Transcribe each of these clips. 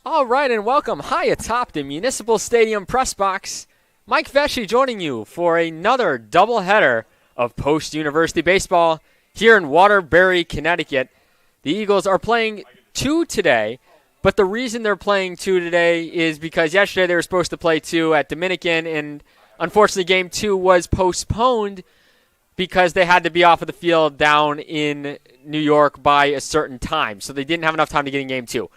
All right, and welcome high atop the Municipal Stadium press box. Mike Vesci joining you for another doubleheader of post-university baseball here in Waterbury, Connecticut. The Eagles are playing 2 today, but the reason they're playing 2 today is because yesterday they were supposed to play 2 at Dominican, and unfortunately Game 2 was postponed because they had to be off of the field down in New York by a certain time, so they didn't have enough time to get in Game 2.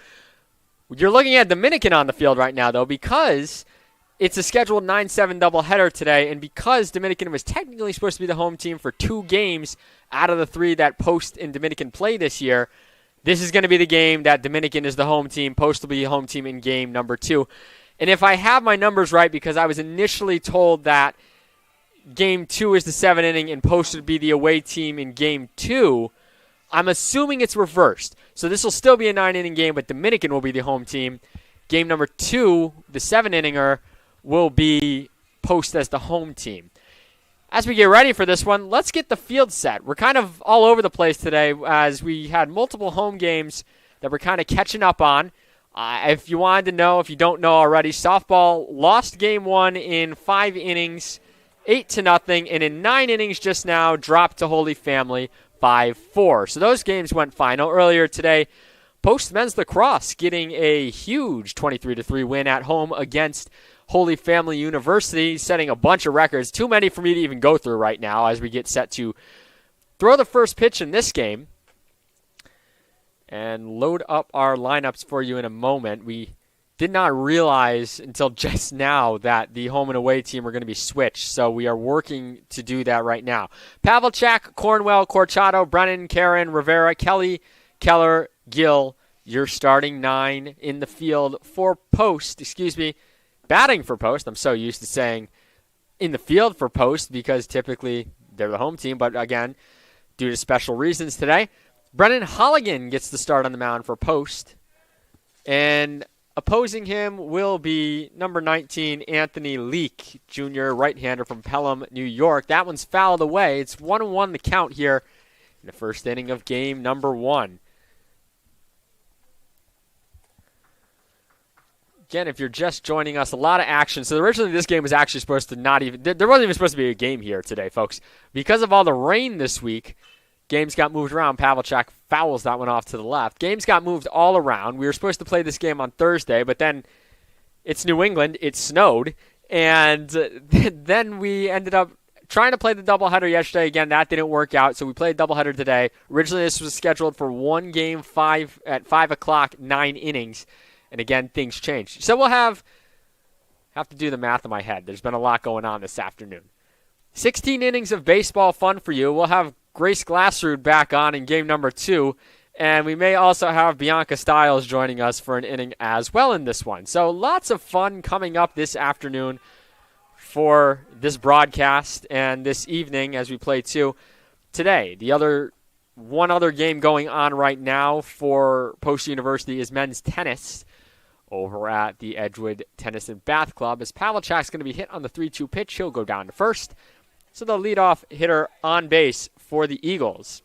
You're looking at Dominican on the field right now, though, because it's a scheduled 9-7 doubleheader today, and because Dominican was technically supposed to be the home team for 2 games out of the 3 that Post and Dominican play this year, this is going to be the game that Dominican is the home team. Post will be the home team in game number 2. And if I have my numbers right, because I was initially told that game 2 is the 7th inning and Post would be the away team in game 2, I'm assuming it's reversed. So this will still be a 9-inning game, but Dominican will be the home team. Game number 2, the 7-inninger, will be Post as the home team. As we get ready for this one, let's get the field set. We're kind of all over the place today as we had multiple home games that we're kind of catching up on. If you wanted to know, if you don't know already, softball lost game 1 in 5 innings, 8-0, and in 9 innings just now dropped to Holy Family 5-4. So those games went final. Earlier today, Post men's lacrosse getting a huge 23-3 win at home against Holy Family University, setting a bunch of records. Too many for me to even go through right now as we get set to throw the first pitch in this game and load up our lineups for you in a moment. We did not realize until just now that the home and away team are going to be switched, so we are working to do that right now. Pavlicek, Cornwell, Corchado, Brennan, Karen, Rivera, Kelly, Keller, Gill, your starting 9 in the field for Post. Batting for Post. I'm so used to saying in the field for Post because typically they're the home team, but again, due to special reasons today, Brennan Holligan gets the start on the mound for Post, and opposing him will be number 19, Anthony Leake, junior right-hander from Pelham, New York. That one's fouled away. It's 1-1 the count here in the first inning of game number 1. Again, if you're just joining us, a lot of action. So originally this game was actually supposed to there wasn't even supposed to be a game here today, folks. Because of all the rain this week, games got moved around. Pavlicek fouls that one off to the left. Games got moved all around. We were supposed to play this game on Thursday, but then it's New England. It snowed. And then we ended up trying to play the doubleheader yesterday. Again, that didn't work out, so we played a doubleheader today. Originally, this was scheduled for one game at 5 o'clock, 9 innings. And again, things changed. So we'll have to do the math in my head. There's been a lot going on this afternoon. 16 innings of baseball fun for you. We'll have Grace Glassrud back on in game number 2, and we may also have Bianca Stiles joining us for an inning as well in this one. So lots of fun coming up this afternoon for this broadcast and this evening as we play 2 today. One other game going on right now for Post University is men's tennis over at the Edgewood Tennis and Bath Club. As Pavlicek's going to be hit on the 3-2 pitch, he'll go down to first. So the leadoff hitter on base for the Eagles.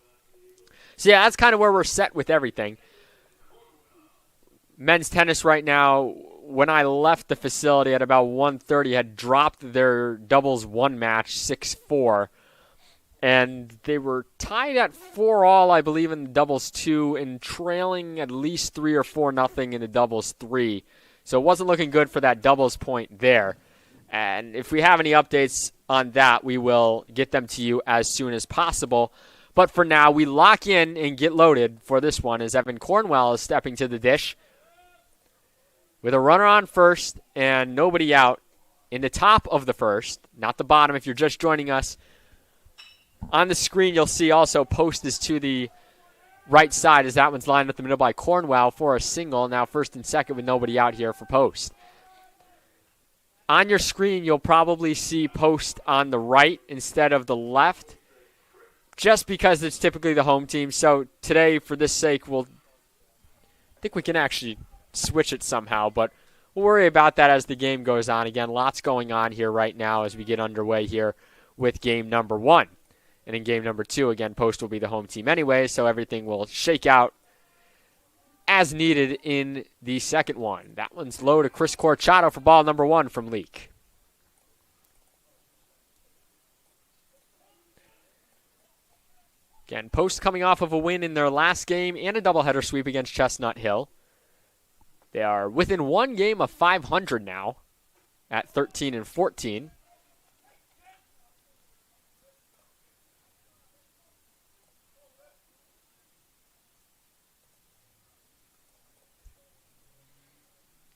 So yeah, that's kind of where we're set with everything. Men's tennis right now, when I left the facility at about 1:30, had dropped their doubles 1 match 6-4. And they were tied at 4-all, I believe, in the doubles 2 and trailing at least 3 or 4-0 in the doubles 3. So it wasn't looking good for that doubles point there. And if we have any updates on that, we will get them to you as soon as possible. But for now, we lock in and get loaded for this one as Evan Cornwell is stepping to the dish with a runner on first and nobody out in the top of the first, not the bottom if you're just joining us. On the screen, you'll see also Post is to the right side as that one's lined up the middle by Cornwell for a single. Now first and second with nobody out here for Post. On your screen, you'll probably see Post on the right instead of the left, just because it's typically the home team. So today, for this sake, I think we can actually switch it somehow, but we'll worry about that as the game goes on. Again, lots going on here right now as we get underway here with game number 1. And in game number 2, again, Post will be the home team anyway, so everything will shake out as needed in the second one. That one's low to Chris Corchado for ball number 1 from Leak. Again, Post coming off of a win in their last game and a doubleheader sweep against Chestnut Hill. They are within one game of 500 now at 13-14.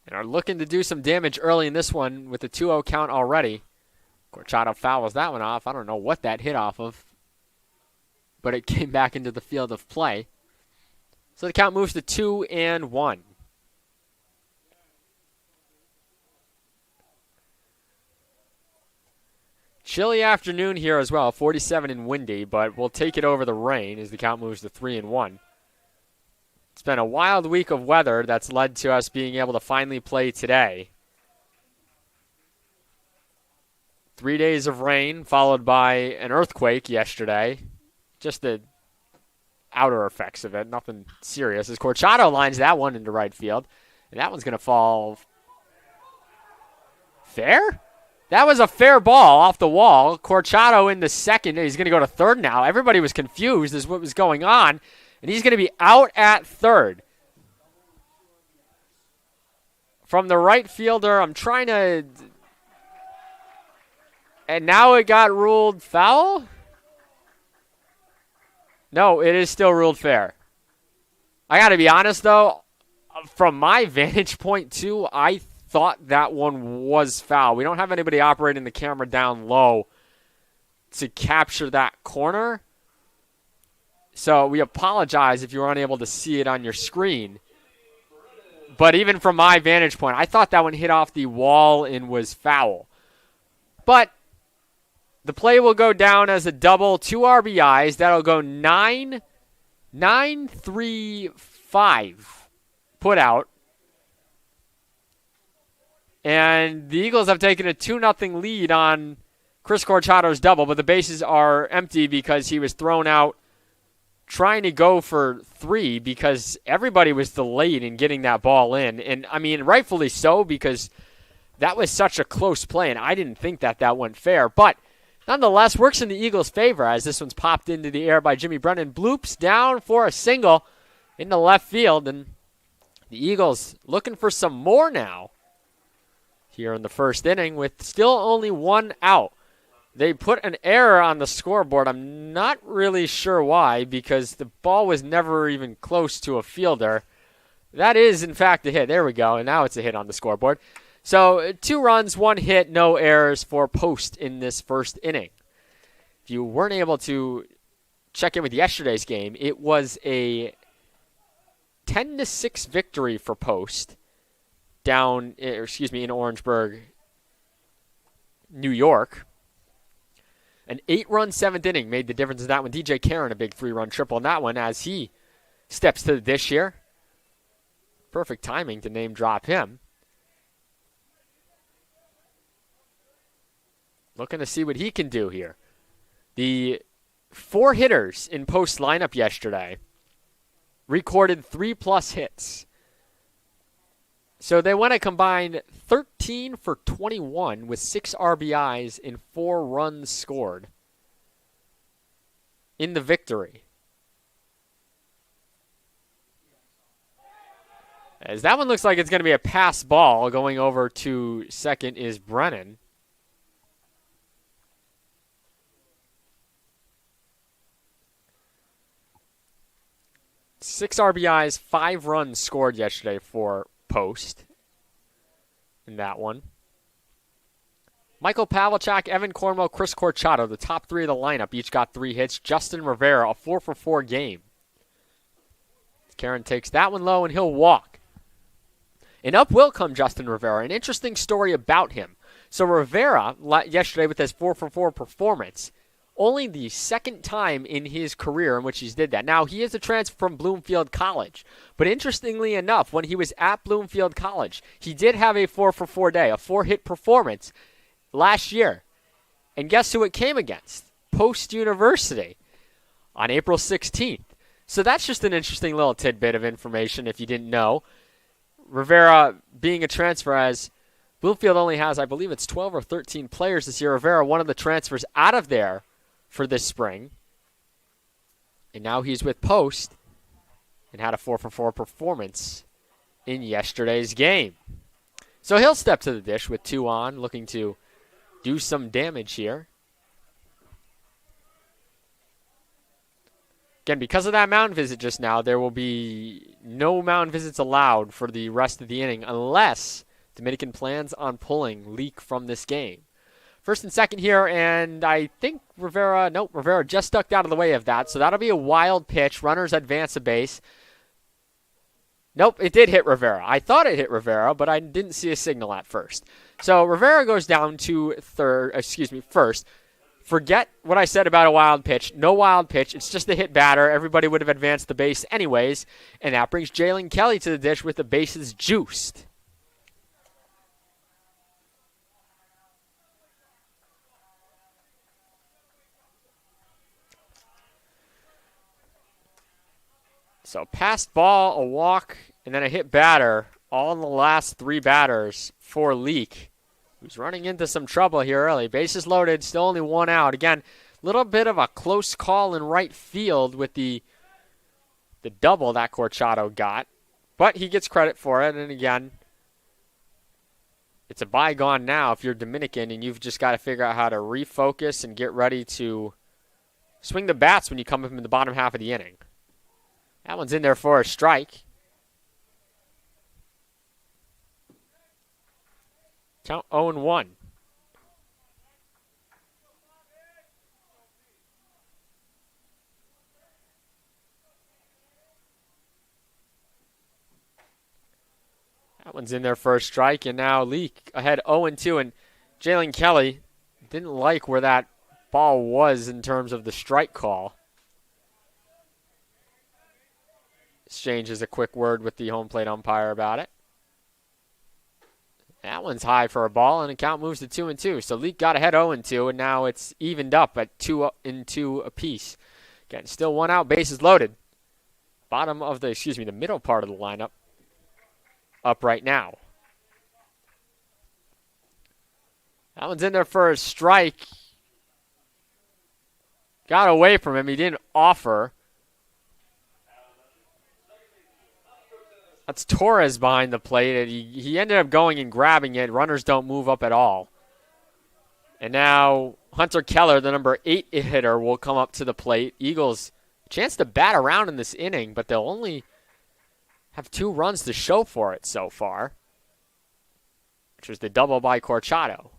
And are looking to do some damage early in this one with the 2-0 count already. Corchado fouls that one off. I don't know what that hit off of, but it came back into the field of play. So the count moves to 2-1. Chilly afternoon here as well, 47 and windy, but we'll take it over the rain as the count moves to 3-1. It's been a wild week of weather that's led to us being able to finally play today. 3 days of rain followed by an earthquake yesterday. Just the outer effects of it, nothing serious. As Corchado lines that one into right field, and that one's going to fall fair? That was a fair ball off the wall. Corchado in the second. He's going to go to third now. Everybody was confused as what was going on. And he's going to be out at third. From the right fielder, I'm trying to... And now it got ruled foul? No, it is still ruled fair. I got to be honest, though. From my vantage point, too, I thought that one was foul. We don't have anybody operating the camera down low to capture that corner. So we apologize if you were unable to see it on your screen. But even from my vantage point, I thought that one hit off the wall and was foul. But the play will go down as a double, 2 RBIs. That'll go 9-3-5 put out. And the Eagles have taken a 2-0 lead on Chris Corchado's double, but the bases are empty because he was thrown out trying to go for 3 because everybody was delayed in getting that ball in. And, I mean, rightfully so, because that was such a close play, and I didn't think that went fair. But, nonetheless, works in the Eagles' favor as this one's popped into the air by Jimmy Brennan. Bloops down for a single into left field, and the Eagles looking for some more now here in the first inning with still only 1 out. They put an error on the scoreboard. I'm not really sure why, because the ball was never even close to a fielder. That is, in fact, a hit. There we go, and now it's a hit on the scoreboard. So 2 runs, 1 hit, no errors for Post in this first inning. If you weren't able to check in with yesterday's game, it was a 10-6 victory for Post in Orangeburg, New York. An 8-run 7th inning made the difference in that one. DJ Karen, a big 3-run triple in that one as he steps to the dish here. Perfect timing to name drop him. Looking to see what he can do here. The 4 hitters in Post lineup yesterday recorded 3+ hits. So they went a combined 13 for 21 with 6 RBIs and 4 runs scored in the victory. As that one looks like it's going to be a pass ball. Going over to second is Brennan. Six RBIs, 5 runs scored yesterday for Post in that one. Michael Pavlicek, Evan Cornwell, Chris Corchado, the top 3 of the lineup, each got 3 hits. Justin Rivera, a 4-for-4 game. Karen takes that one low, and he'll walk. And up will come Justin Rivera. An interesting story about him. So Rivera, yesterday with his 4-for-4 performance, only the second time in his career in which he's did that. Now, he is a transfer from Bloomfield College. But interestingly enough, when he was at Bloomfield College, he did have a 4-for-4 day, a 4-hit performance last year. And guess who it came against? Post University on April 16th. So that's just an interesting little tidbit of information if you didn't know. Rivera being a transfer, as Bloomfield only has, I believe it's 12 or 13 players this year. Rivera, one of the transfers out of there for this spring. And now he's with Post and had a 4-for-4 performance in yesterday's game. So he'll step to the dish with 2 on, looking to do some damage here. Again, because of that mound visit just now, there will be no mound visits allowed for the rest of the inning unless Dominican plans on pulling Leak from this game. First and second here, and I think Rivera just ducked out of the way of that, so that'll be a wild pitch. Runners advance a base. Nope, it did hit Rivera. I thought it hit Rivera, but I didn't see a signal at first. So Rivera goes down to first. Forget what I said about a wild pitch. No wild pitch. It's just a hit batter. Everybody would have advanced the base anyways. And that brings Jalen Kelly to the dish with the bases juiced. So passed ball, a walk, and then a hit batter. All in the last 3 batters for Leak, who's running into some trouble here early. Bases loaded, still only 1 out. Again, a little bit of a close call in right field with the double that Corchado got. But he gets credit for it, and again, it's a bygone now if you're Dominican, and you've just got to figure out how to refocus and get ready to swing the bats when you come up in the bottom half of the inning. That one's in there for a strike. Count 0-1. That one's in there for a strike, and now Leak ahead 0-2, and Jalen Kelly didn't like where that ball was in terms of the strike call. Exchanges a quick word with the home plate umpire about it. That one's high for a ball, and the count moves to 2-2. So Leak got ahead 0-2, and now it's evened up at 2-2 apiece. Again, still 1 out, bases loaded. The middle part of the lineup up right now. That one's in there for a strike. Got away from him. He didn't offer. That's Torres behind the plate. He ended up going and grabbing it. Runners don't move up at all. And now Hunter Keller, the number 8 hitter, will come up to the plate. Eagles, chance to bat around in this inning, but they'll only have 2 runs to show for it so far, which was the double by Corchado.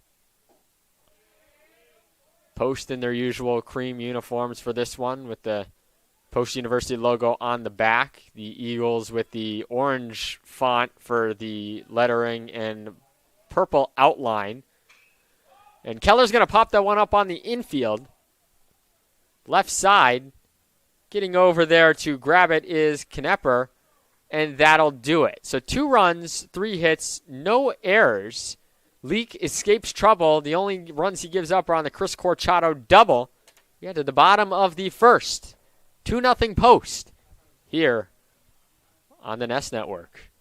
Post in their usual cream uniforms for this one with the Post University logo on the back. The Eagles with the orange font for the lettering and purple outline. And Keller's going to pop that one up on the infield. Left side. Getting over there to grab it is Knepper, and that'll do it. So 2 runs, 3 hits, no errors. Leak escapes trouble. The only runs he gives up are on the Chris Corchado double. We get to the bottom of the first. 2-0 Post here on the Nest Network.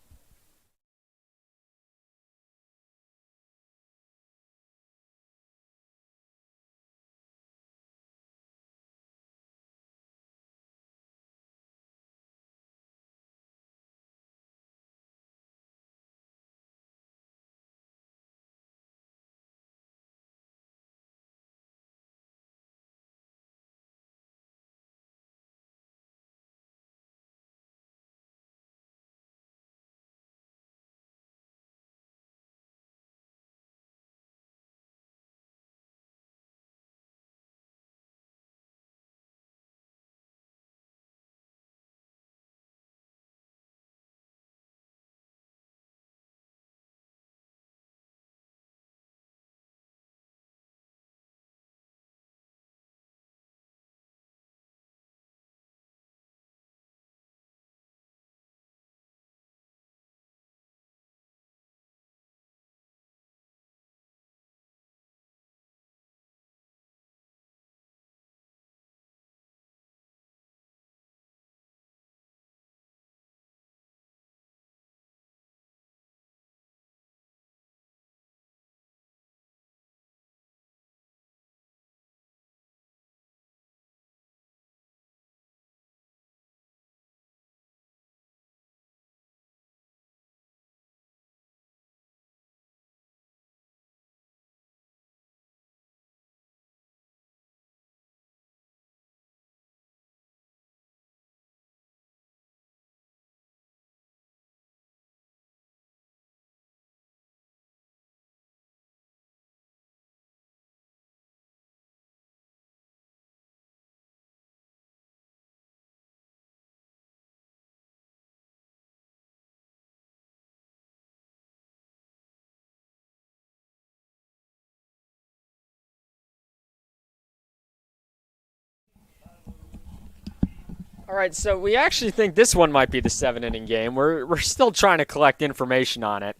All right, so we actually think this one might be the 7-inning game. We're still trying to collect information on it.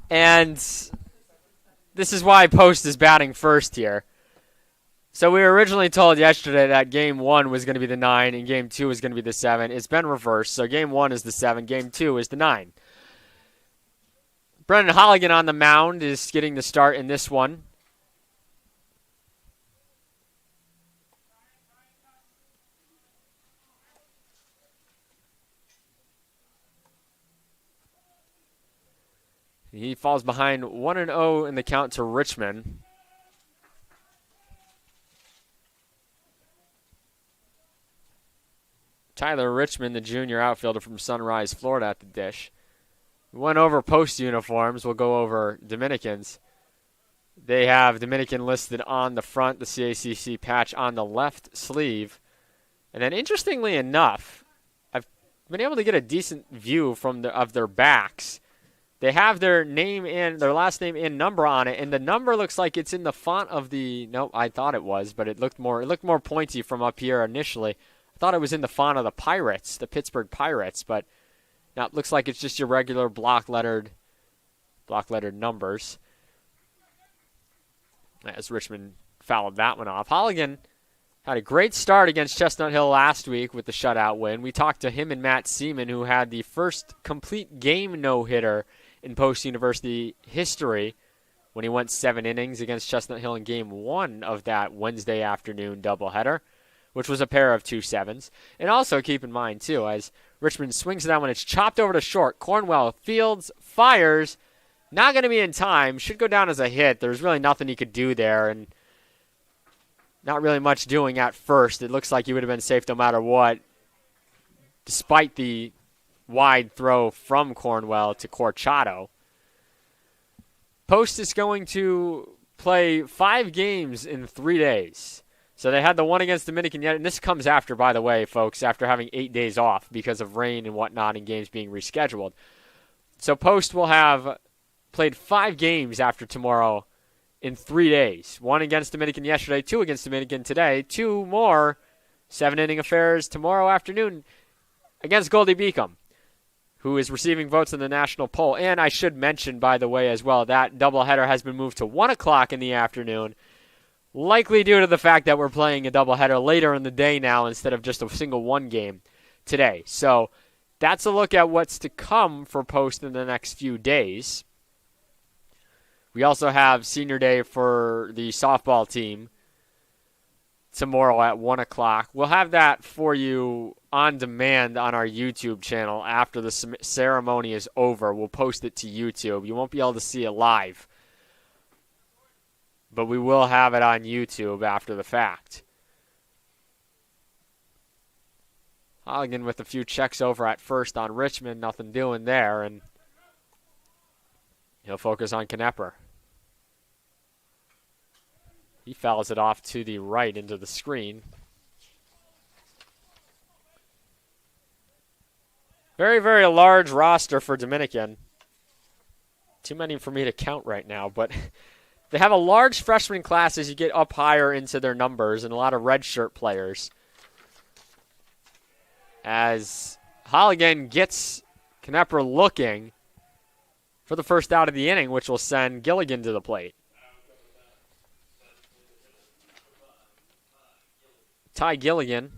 And this is why Post is batting first here. So we were originally told yesterday that Game 1 was going to be the 9 and Game 2 was going to be the 7. It's been reversed, so Game 1 is the 7, Game 2 is the 9. Brendan Holligan on the mound is getting the start in this one. He falls behind 1-0 in the count to Richmond. Tyler Richmond, the junior outfielder from Sunrise, Florida, at the dish. We went over Post uniforms. We'll go over Dominicans. They have Dominican listed on the front, the CACC patch on the left sleeve. And then interestingly enough, I've been able to get a decent view of their backs. They have their last name and number on it, and the number looks like it's in the font of the. Nope, I thought it was, but it looked more pointy from up here initially. I thought it was in the font of the Pirates, the Pittsburgh Pirates, but now it looks like it's just your regular block lettered numbers. As Richmond fouled that one off. Holligan had a great start against Chestnut Hill last week with the shutout win. We talked to him and Matt Seaman, who had the first complete game no-hitter in Post University history when he went 7 innings against Chestnut Hill in Game 1 of that Wednesday afternoon doubleheader, which was a pair of 2-7s. And also keep in mind, too, as Richmond swings it out when it's chopped over to short, Cornwell fields, fires, not going to be in time, should go down as a hit. There's really nothing he could do there, and not really much doing at first. It looks like he would have been safe no matter what, despite the wide throw from Cornwell to Corchado. Post is going to play 5 games in 3 days. So they had the one against Dominican yet, and this comes after, by the way, folks, after having 8 days off because of rain and whatnot and games being rescheduled. So Post will have played 5 games after tomorrow in 3 days. 1 against Dominican yesterday, 2 against Dominican today, 2 more 7-inning affairs tomorrow afternoon against Goldie Beacom, who is receiving votes in the national poll. And I should mention, by the way, as well, that doubleheader has been moved to 1 o'clock in the afternoon, likely due to the fact that we're playing a doubleheader later in the day now instead of just a single 1 game today. So that's a look at what's to come for Post in the next few days. We also have senior day for the softball team tomorrow at 1 o'clock. We'll have that for you on demand on our YouTube channel after the ceremony is over. We'll post it to YouTube. You won't be able to see it live, but we will have it on YouTube after the fact. Holligan with a few checks over at first on Richmond. Nothing doing there, and he'll focus on Knepper. He fouls it off to the right into the screen. Very, very large roster for Dominican. Too many for me to count right now, but they have a large freshman class as you get up higher into their numbers and a lot of redshirt players. As Holligan gets Knepper looking for the first out of the inning, which will send Gilligan to the plate. Ty Gilligan.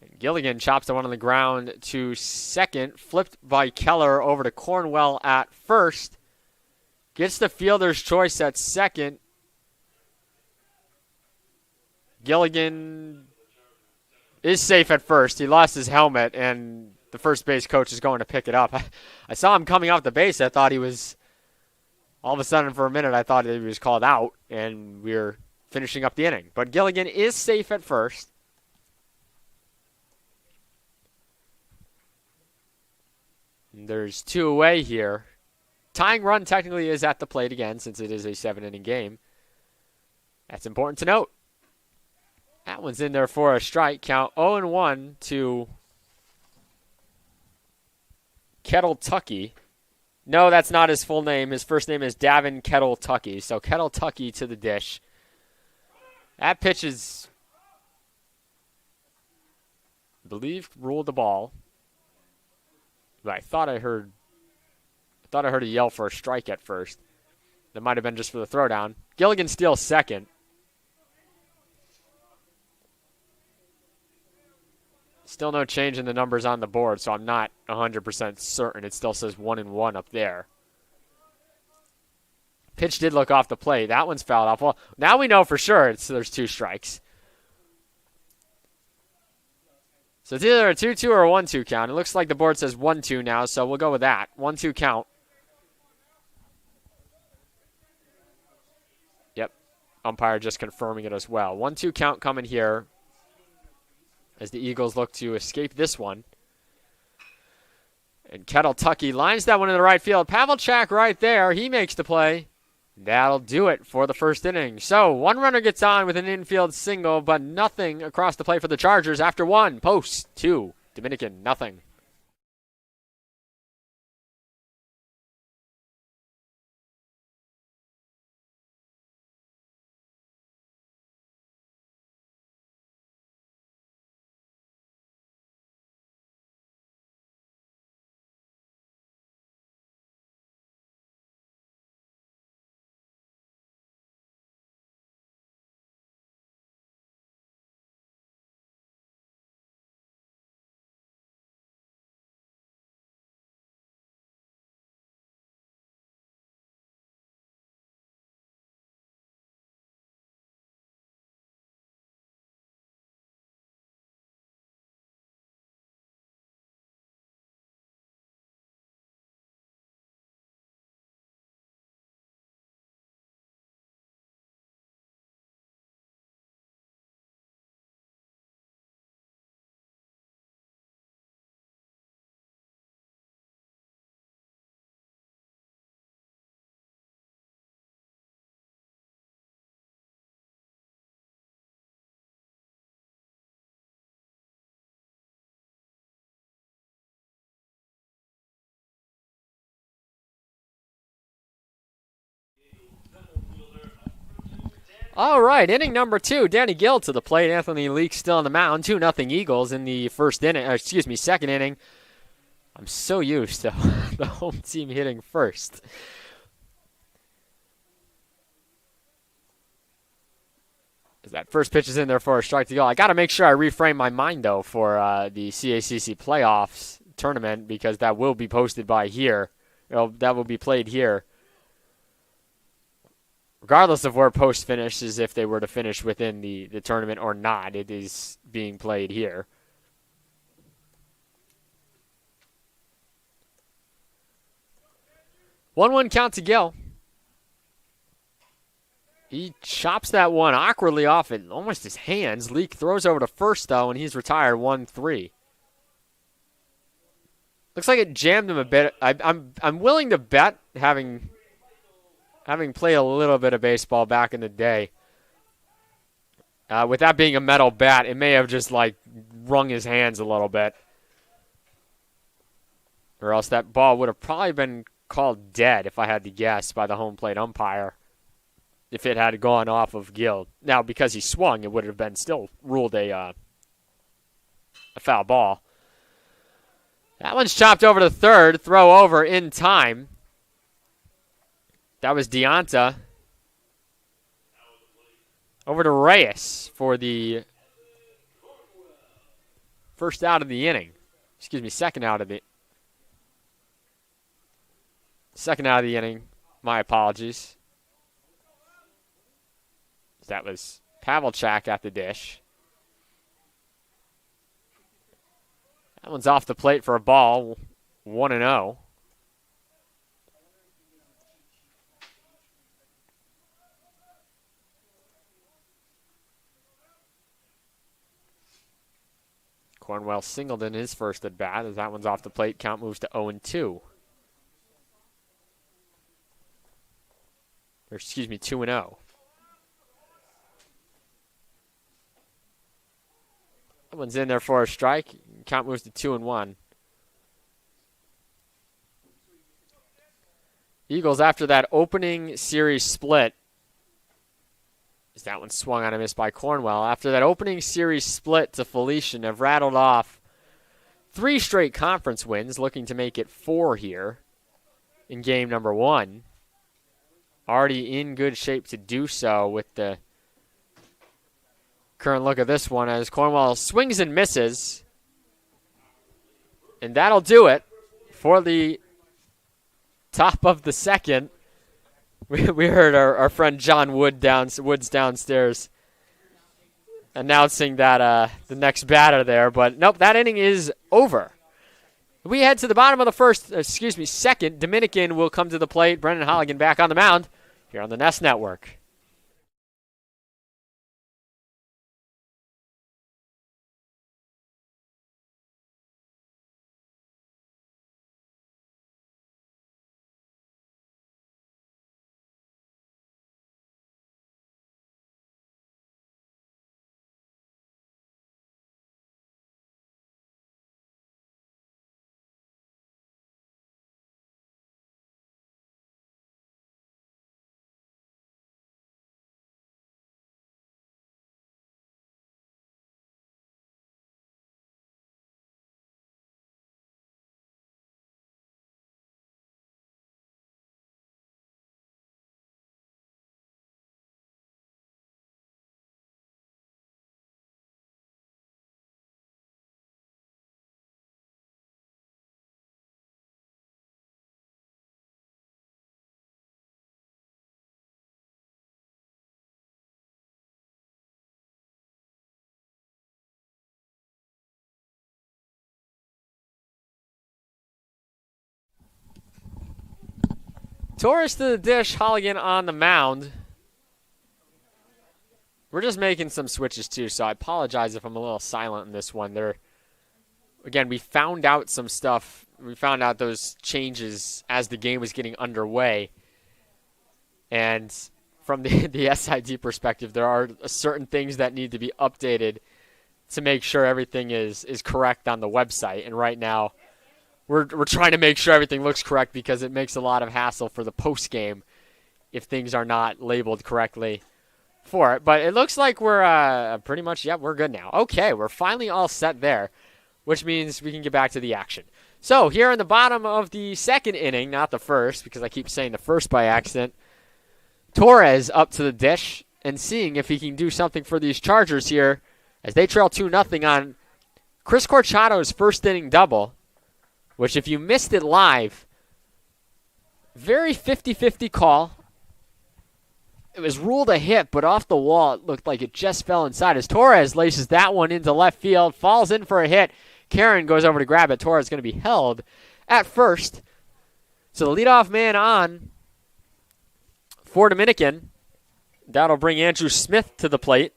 And Gilligan chops the one on the ground to second, flipped by Keller over to Cornwell at first. Gets the fielder's choice at second. Gilligan is safe at first. He lost his helmet, and the first base coach is going to pick it up. I saw him coming off the base. I thought he was, all of a sudden for a minute, I thought he was called out, and we were finishing up the inning. But Gilligan is safe at first. And there's 2 away here. Tying run technically is at the plate again since it is a 7-inning game. That's important to note. That one's in there for a strike. Count 0-1 to Kettle Tucky. No, that's not his full name. His first name is Davin Kettle Tucky. So Kettle Tucky to the dish. That pitch is, I believe, ruled the ball. But I thought I heard a yell for a strike at first. That might have been just for the throwdown. Gilligan steals second. Still no change in the numbers on the board, so I'm not 100% certain. It still says 1-1 up there. Pitch did look off the plate. That one's fouled off. Well, now we know for sure there's 2 strikes. So it's either a 2-2 or a 1-2 count. It looks like the board says 1-2 now, so we'll go with that. 1-2 count. Yep. Umpire just confirming it as well. 1-2 count coming here as the Eagles look to escape this one. And Kettle Tucky lines that one in the right field. Pavelchak right there. He makes the play. That'll do it for the first inning. So, one runner gets on with an infield single, but nothing across the plate for the Chargers after 1. Post 2. Dominican, nothing. All right, inning number 2. Danny Gill to the plate. Anthony Leake still on the mound. 2-0 Eagles in the second inning. I'm so used to the home team hitting first. As that first pitch is in there for a strike to go. I got to make sure I reframe my mind, though, for the CACC playoffs tournament because that will be posted by here. That will be played here. Regardless of where post finishes, if they were to finish within the tournament or not, it is being played here. One count to Gill. He chops that one awkwardly off in almost his hands. Leake throws over to first, though, and he's retired 1-3. Looks like it jammed him a bit. I'm willing to bet, having played a little bit of baseball back in the day, with that being a metal bat, it may have just wrung his hands a little bit. Or else that ball would have probably been called dead, if I had to guess, by the home plate umpire, if it had gone off of Gill. Now, because he swung, it would have been still ruled a foul ball. That one's chopped over to third, throw over in time. That was Deonta. Over to Reyes for the second out of the inning. Second out of the inning. My apologies. That was Pavelchak at the dish. That one's off the plate for a ball. 1-0. Cornwell singled in his first at bat as that one's off the plate. Count moves to 0-2. 2-0. That one's in there for a strike. Count moves to 2-1. Eagles, after that opening series split, as that one swung on a miss by Cornwell, after that opening series split to Felician, have rattled off 3 straight conference wins, looking to make it 4 here in game number 1. Already in good shape to do so with the current look of this one as Cornwell swings and misses. And that'll do it for the top of the second. We heard our friend John Woods downstairs announcing that the next batter there. But nope, that inning is over. We head to the bottom of the second. Dominican will come to the plate. Brendan Holligan back on the mound here on the Nest Network. Torres to the dish, Holligan on the mound. We're just making some switches too, so I apologize if I'm a little silent in this one. Again, we found out some stuff. We found out those changes as the game was getting underway. And from the SID perspective, there are certain things that need to be updated to make sure everything is correct on the website. And right now, we're trying to make sure everything looks correct because it makes a lot of hassle for the post game if things are not labeled correctly for it. But it looks like we're pretty much, we're good now. Okay, we're finally all set there, which means we can get back to the action. So here in the bottom of the second inning, not the first, because I keep saying the first by accident, Torres up to the dish and seeing if he can do something for these Chargers here as they trail 2-0 on Chris Corchado's first inning double, which if you missed it live, very 50-50 call. It was ruled a hit, but off the wall, it looked like it just fell inside as Torres laces that one into left field, falls in for a hit. Karen goes over to grab it. Torres is going to be held at first. So the leadoff man on for Dominican. That'll bring Andrew Smith to the plate.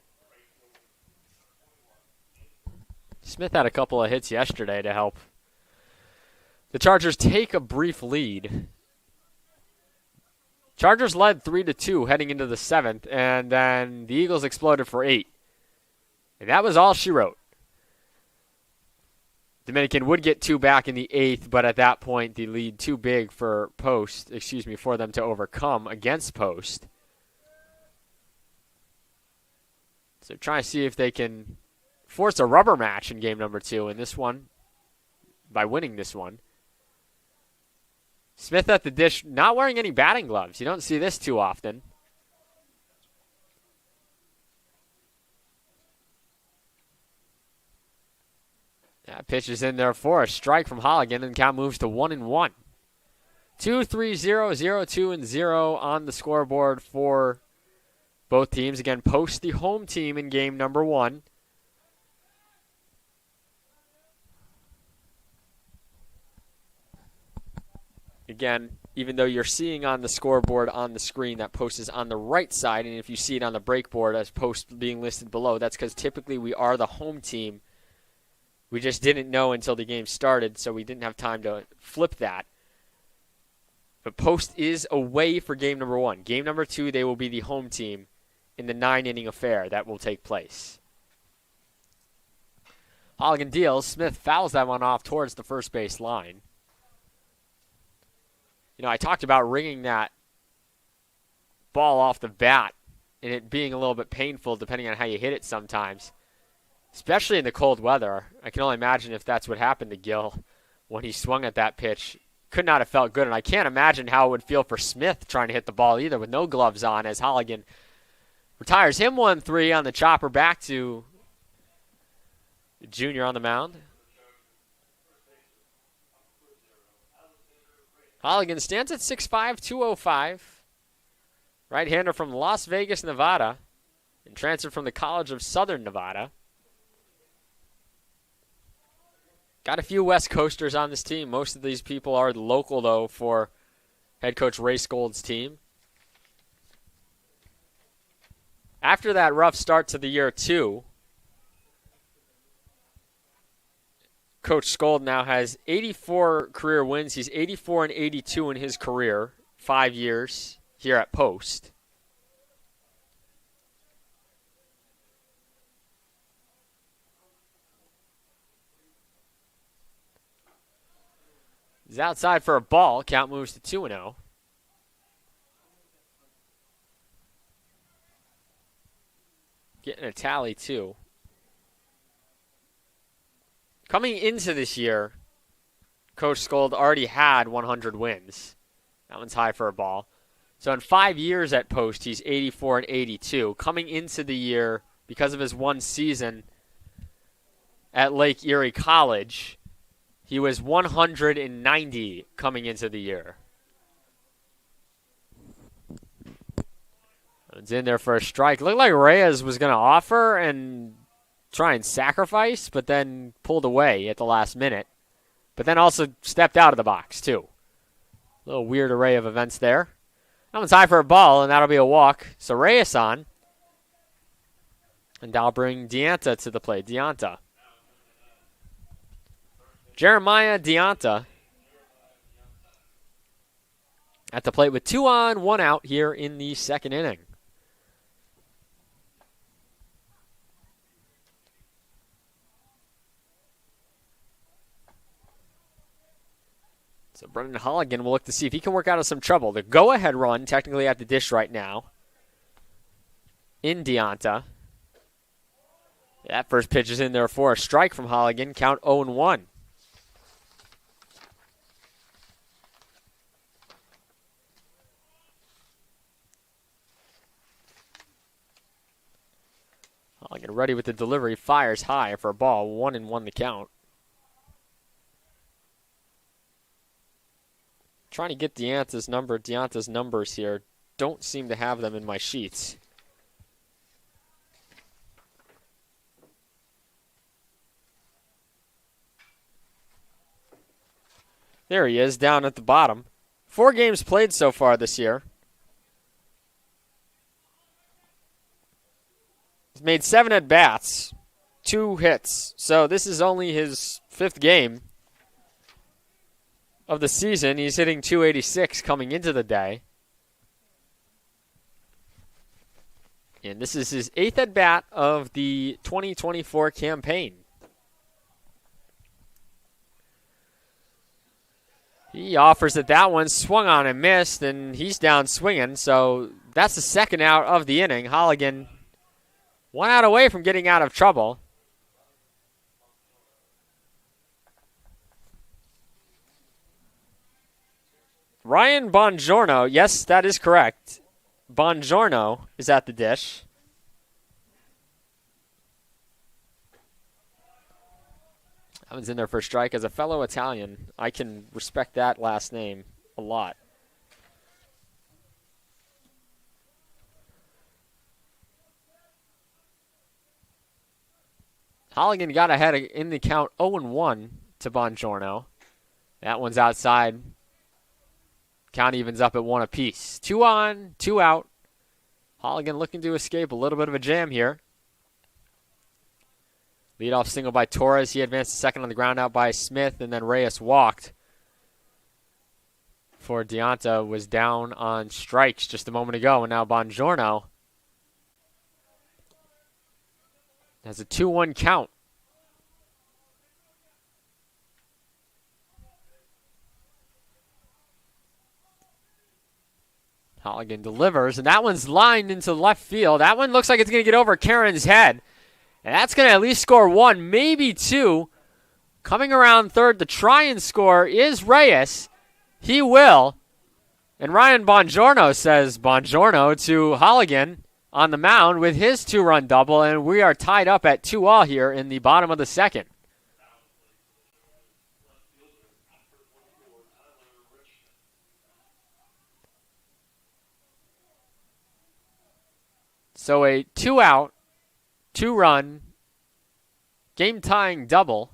Smith had a couple of hits yesterday to help the Chargers take a brief lead. Chargers led 3-2 heading into the 7th, and then the Eagles exploded for 8. And that was all she wrote. Dominican would get 2 back in the 8th, but at that point the lead too big for for them to overcome against Post. So trying to see if they can force a rubber match in game number 2 in this one by winning this one. Smith at the dish, not wearing any batting gloves. You don't see this too often. That pitch is in there for a strike from Holligan, and the count moves to 1-1. 2-3-0, 0-2, and 0 on the scoreboard for both teams. Again, Post the home team in game number 1. Again, even though you're seeing on the scoreboard on the screen that Post is on the right side, and if you see it on the break board as Post being listed below, that's because typically we are the home team. We just didn't know until the game started, so we didn't have time to flip that. But Post is away for game number 1. Game number 2, they will be the home team in the 9-inning affair that will take place. Holligan deals. Smith fouls that one off towards the first base line. I talked about ringing that ball off the bat and it being a little bit painful depending on how you hit it sometimes, especially in the cold weather. I can only imagine if that's what happened to Gil when he swung at that pitch. Could not have felt good, and I can't imagine how it would feel for Smith trying to hit the ball either with no gloves on, as Holligan retires him 1-3 on the chopper back to Junior on the mound. Holligan stands at 6'5", 205. Right-hander from Las Vegas, Nevada, and transferred from the College of Southern Nevada. Got a few West Coasters on this team. Most of these people are local, though, for head coach Ray Skold's team. After that rough start to the year 2, Coach Skold now has 84 career wins. He's 84-82 in his career, 5 years here at Post. He's outside for a ball. Count moves to 2-0. Getting a tally, too. Coming into this year, Coach Skold already had 100 wins. That one's high for a ball. So in 5 years at Post, he's 84-82. Coming into the year, because of his one season at Lake Erie College, he was 190 coming into the year. It's in there for a strike. Looked like Reyes was going to offer and try and sacrifice, but then pulled away at the last minute. But then also stepped out of the box, too. A little weird array of events there. That one's high for a ball, and that'll be a walk. So Reyes on. And that'll bring Deonta to the plate. Deonta. Jeremiah Deonta at the plate with 2 on, 1 out here in the second inning. So Brendan Holligan will look to see if he can work out of some trouble. The go-ahead run technically at the dish right now in Deonta. That first pitch is in there for a strike from Holligan. Count 0-1. Holligan ready with the delivery. Fires high for a ball. 1-1 the count. Trying to get Deonta's numbers here. Don't seem to have them in my sheets. There he is, down at the bottom. 4 games played so far this year. He's made 7 at-bats, 2 hits. So this is only his 5th game of the season. He's hitting .286 coming into the day. And this is his 8th at-bat of the 2024 campaign. He offers that one, swung on and missed, and he's down swinging. So that's the second out of the inning. Holligan 1 out away from getting out of trouble. Ryan Bongiorno, yes, that is correct. Bongiorno is at the dish. That one's in there for a strike. As a fellow Italian, I can respect that last name a lot. Holligan got ahead in the count 0-1 to Bongiorno. That one's outside. Count evens up at 1 apiece. 2 on, 2 out. Holligan looking to escape a little bit of a jam here. Leadoff single by Torres. He advanced to second on the ground out by Smith, and then Reyes walked. For Deonta was down on strikes just a moment ago, and now Bongiorno has a 2-1 count. Holligan delivers, and that one's lined into left field. That one looks like it's going to get over Karen's head. And that's going to at least score one, maybe two. Coming around third to try and score is Reyes. He will. And Ryan Bongiorno says Bongiorno to Holligan on the mound with his two-run double, and we are tied up at 2-all here in the bottom of the second. So a two-out, two-run, game-tying double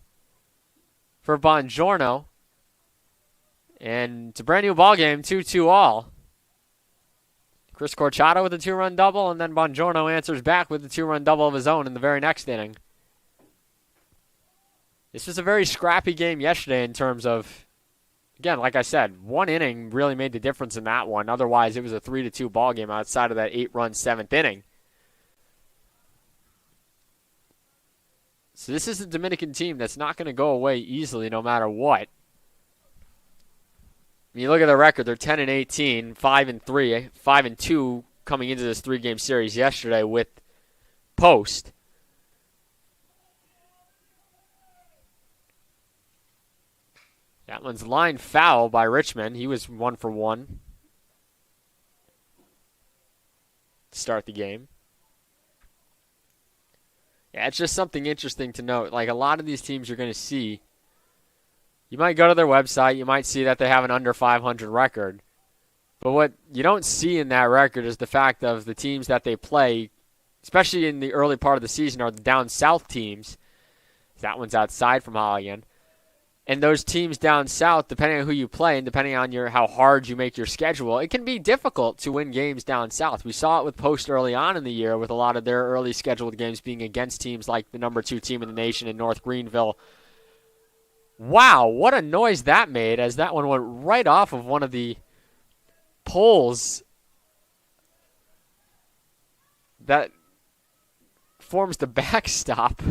for Bongiorno. And it's a brand new ball game, 2-2 all. Chris Corchado with a two-run double, and then Bongiorno answers back with a two-run double of his own in the very next inning. This was a very scrappy game yesterday in terms of, again, like I said, one inning really made the difference in that one. Otherwise, it was a 3-2 ball game outside of that 8-run seventh inning. So this is a Dominican team that's not going to go away easily no matter what. When you look at the record, they're 10-18, 5-3, 5-2 coming into this three-game series yesterday with Post. That one's lined foul by Richmond. He was 1 for 1 to start the game. Yeah, it's just something interesting to note. Like, a lot of these teams you're going to see, you might go to their website, you might see that they have an under 500 record. But what you don't see in that record is the fact of the teams that they play, especially in the early part of the season, are the down south teams. That one's outside from Holligan. And those teams down south, depending on who you play and depending on how hard you make your schedule, it can be difficult to win games down south. We saw it with Post early on in the year with a lot of their early scheduled games being against teams like the number 2 team in the nation in North Greenville. Wow, what a noise that made as that one went right off of one of the poles that forms the backstop.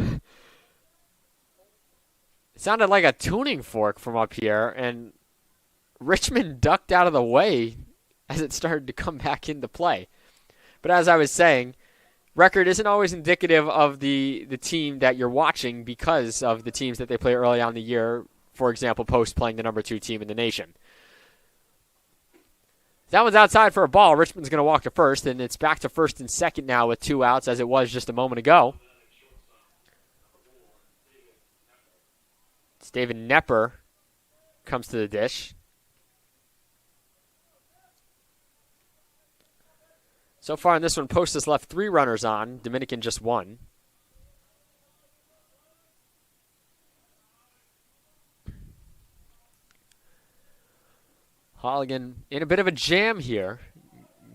Sounded like a tuning fork from up here, and Richmond ducked out of the way as it started to come back into play. But as I was saying, record isn't always indicative of the team that you're watching because of the teams that they play early on in the year. For example, Post playing the number 2 team in the nation. That one's outside for a ball. Richmond's going to walk to first, and it's back to first and second now with 2 outs as it was just a moment ago. David Nepper comes to the dish. So far in this one, Post has left 3 runners on. Dominican just 1. Holligan in a bit of a jam here.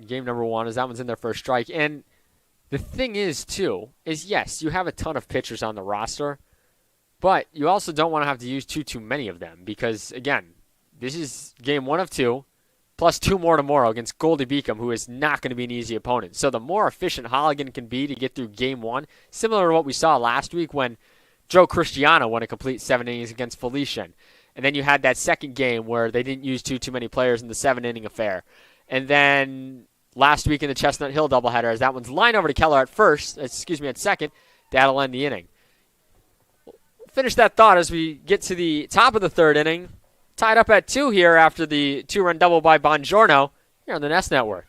Game number 1 as that one's in their first strike. And the thing is, too, is yes, you have a ton of pitchers on the roster. But you also don't want to have to use too many of them because, again, this is game 1 of 2, plus 2 more tomorrow against Goldie Beacom, who is not going to be an easy opponent. So the more efficient Holligan can be to get through game 1, similar to what we saw last week when Joe Cristiano won a complete 7 innings against Felician. And then you had that second game where they didn't use too many players in the 7-inning affair. And then last week in the Chestnut Hill doubleheader, as that one's lined over to Keller at second, that'll end the inning. Finish that thought as we get to the top of the 3rd inning. Tied up at 2 here after the 2-run double by Bongiorno here on the Nest Network.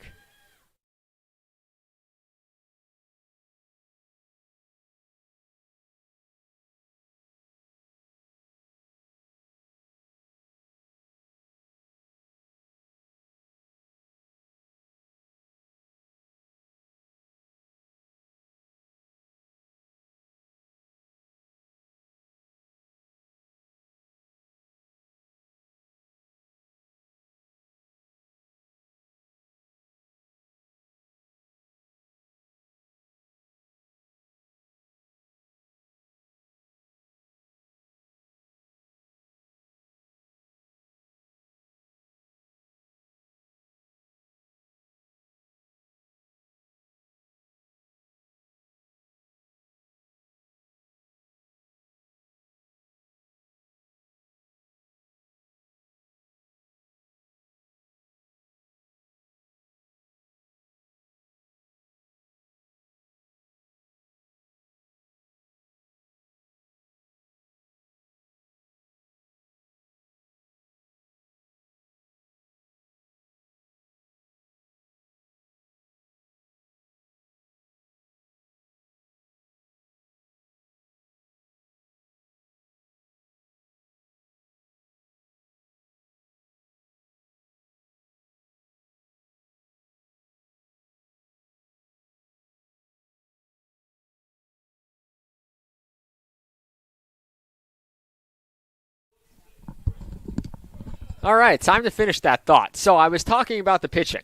All right, time to finish that thought. So I was talking about the pitching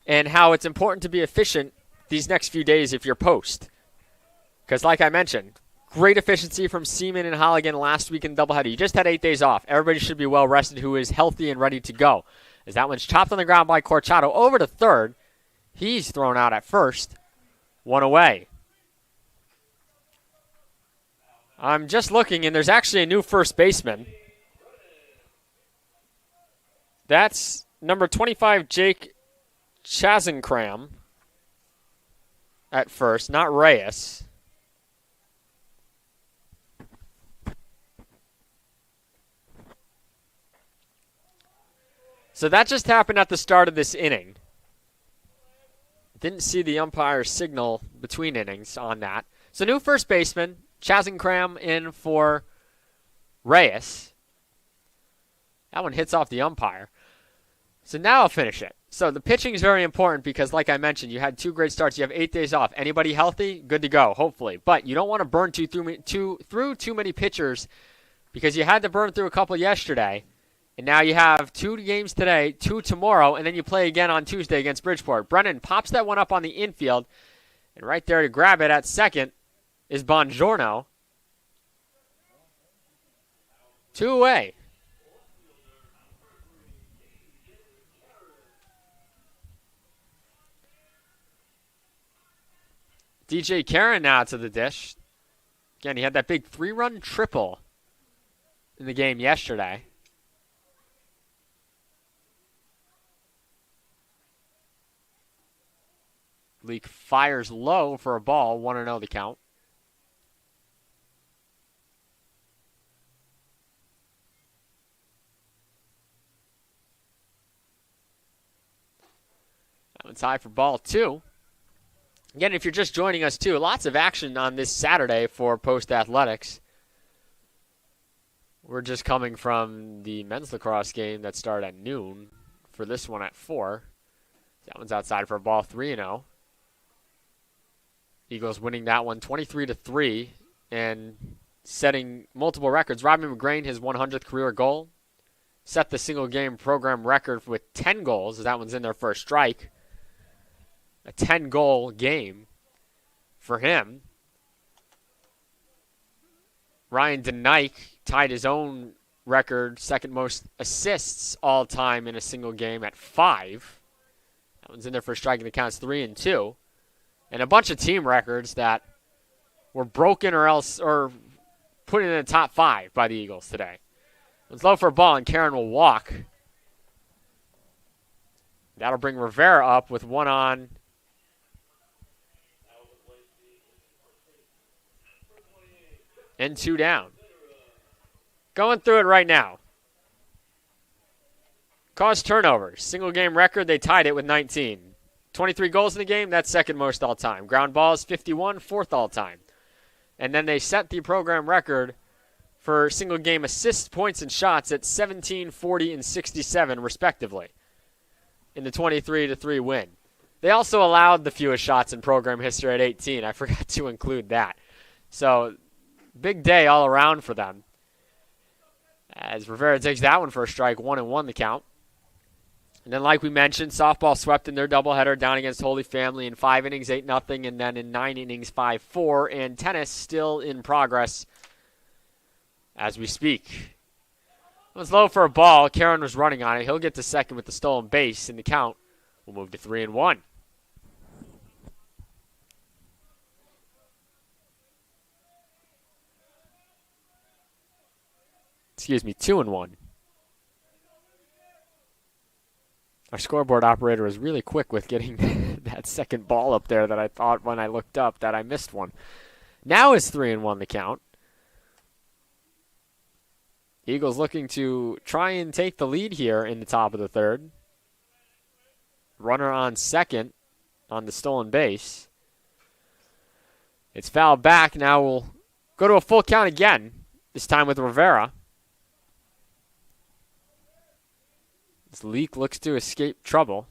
and how it's important to be efficient these next few days if you're post. Because like I mentioned, great efficiency from Seaman and Holligan last week in doubleheader. You just had 8 days off. Everybody should be well rested who is healthy and ready to go. As that one's chopped on the ground by Corchado over to third. He's thrown out at first. One away. I'm just looking, and there's actually a new first baseman. That's number 25, Jake Chazenkram at first, not Reyes. So that just happened at the start of this inning. Didn't see the umpire's signal between innings on that. So new first baseman, Chazenkram in for Reyes. That one hits off the umpire. So now I'll finish it. So the pitching is very important because, like I mentioned, you had 2 great starts. You have 8 days off. Anybody healthy? Good to go, hopefully. But you don't want to burn through too many pitchers because you had to burn through a couple yesterday. And now you have 2 games today, 2 tomorrow, and then you play again on Tuesday against Bridgeport. Brennan pops that one up on the infield. And right there to grab it at second is Bongiorno. 2 away. DJ Karen now to the dish. Again, he had that big 3-run triple in the game yesterday. Leak fires low for a ball, 1-0 the count. That one's high for ball 2. Again, if you're just joining us, too, lots of action on this Saturday for Post Athletics. We're just coming from the men's lacrosse game that started at noon for this one at 4. That one's outside for a ball 3-0. Eagles winning that one 23-3 and setting multiple records. Robbie McGrain, his 100th career goal, set the single-game program record with 10 goals, as that one's in there for a strike. A 10-goal game for him. Ryan DeNike tied his own record, second most assists all time in a single game at 5. That one's in there for a strike, and it counts 3-2. And a bunch of team records that were broken or put in the top 5 by the Eagles today. It's low for a ball, and Karen will walk. That'll bring Rivera up with 1 on. And 2 down. Going through it right now. Caused turnovers. Single game record, they tied it with 19. 23 goals in the game, that's second most all time. Ground balls, 51, fourth all time. And then they set the program record for single game assists, points, and shots at 17, 40, and 67, respectively, in the 23-3 win. They also allowed the fewest shots in program history at 18. I forgot to include that. So, big day all around for them. As Rivera takes that one for a strike, 1-1 the count. And then, like we mentioned, softball swept in their doubleheader down against Holy Family in 5 innings, 8-0, and then in 9 innings, 5-4. And tennis still in progress as we speak. It was low for a ball. Karen was running on it. He'll get to second with the stolen base, and the count will move to 3-1. Excuse me, 2-1. Our scoreboard operator was really quick with getting that second ball up there that I thought when I looked up that I missed one. Now it's 3-1 the count. Eagles looking to try and take the lead here in the top of the third. Runner on second on the stolen base. It's fouled back. Now we'll go to a full count again, this time with Rivera. This Leak looks to escape trouble.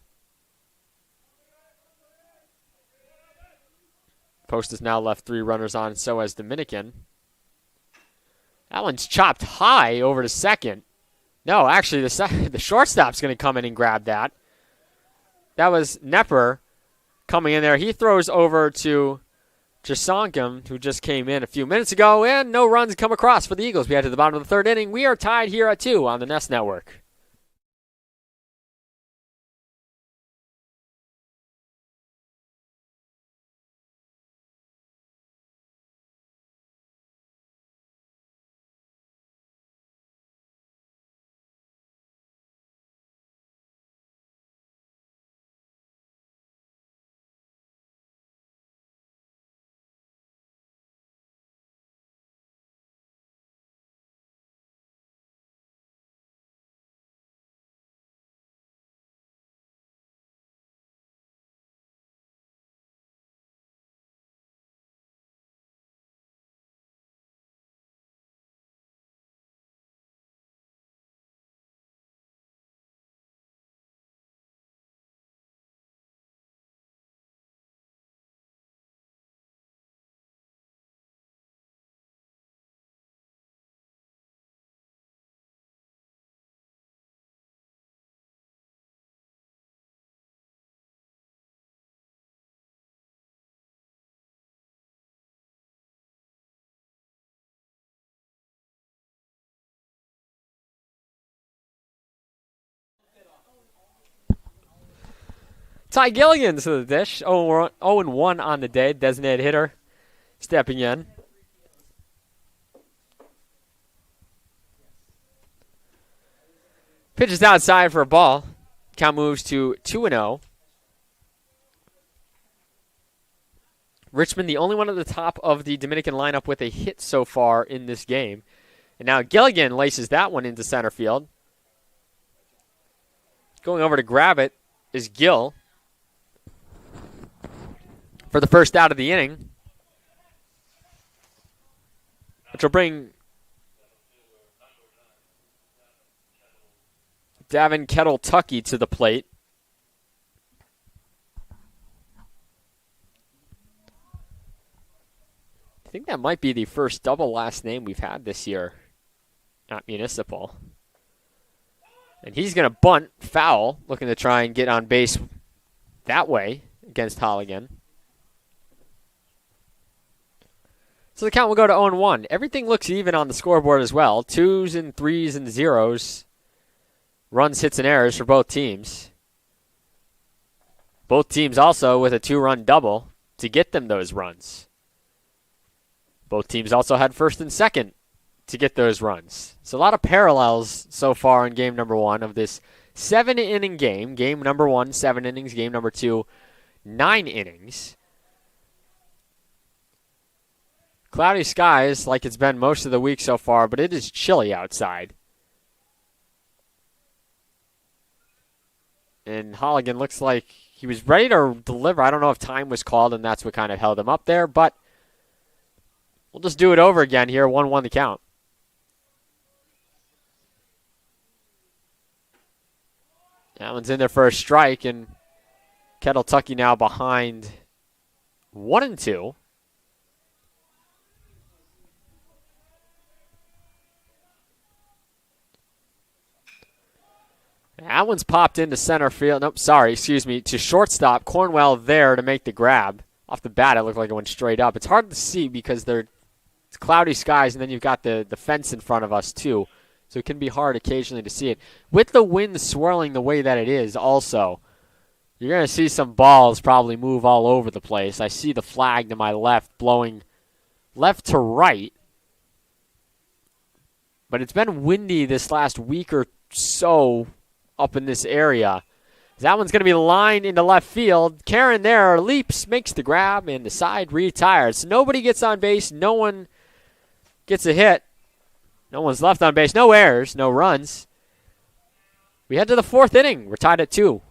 Post has now left 3 runners on, so has Dominican. That one's chopped high over to second. No, actually, the shortstop's going to come in and grab that. That was Nepper coming in there. He throws over to Jasonkum, who just came in a few minutes ago, and no runs come across for the Eagles. We head to the bottom of the third inning. We are tied here at 2 on the Nest Network. Ty Gilligan to the dish. 0-1 on the day. Designated hitter stepping in. Pitches outside for a ball. Count moves to 2-0. Richmond, the only one at the top of the Dominican lineup with a hit so far in this game. And now Gilligan laces that one into center field. Going over to grab it is Gill for the first out of the inning, which will bring Davin Kettle-Tucky to the plate. I think that might be the first double last name we've had this year, not Municipal. And he's going to bunt foul, looking to try and get on base that way against Holligan. So the count will go to 0-1. Everything looks even on the scoreboard as well. 2s and 3s and 0s. Runs, hits, and errors for both teams. Both teams also with a 2-run double to get them those runs. Both teams also had first and second to get those runs. So a lot of parallels so far in game number 1 of this 7-inning game. Game number 1, 7 innings. Game number 2, 9 innings. Cloudy skies like it's been most of the week so far, but it is chilly outside. And Holligan looks like he was ready to deliver. I don't know if time was called and that's what kind of held him up there, but we'll just do it over again here. 1-1 the count. That one's in there for a strike, and Kettle-Tucky now behind 1-2. That one's popped into center field. Nope, sorry, excuse me, to shortstop. Cornwell there to make the grab. Off the bat, it looked like it went straight up. It's hard to see because it's cloudy skies, and then you've got the fence in front of us, too. So it can be hard occasionally to see it. With the wind swirling the way that it is also, you're going to see some balls probably move all over the place. I see the flag to my left blowing left to right. But it's been windy this last week or so up in this area. That one's going to be lined into left field. Karen there leaps, makes the grab, and the side retires. So nobody gets on base. No one gets a hit. No one's left on base. No errors, no runs. We head to the 4th inning. We're tied at 2.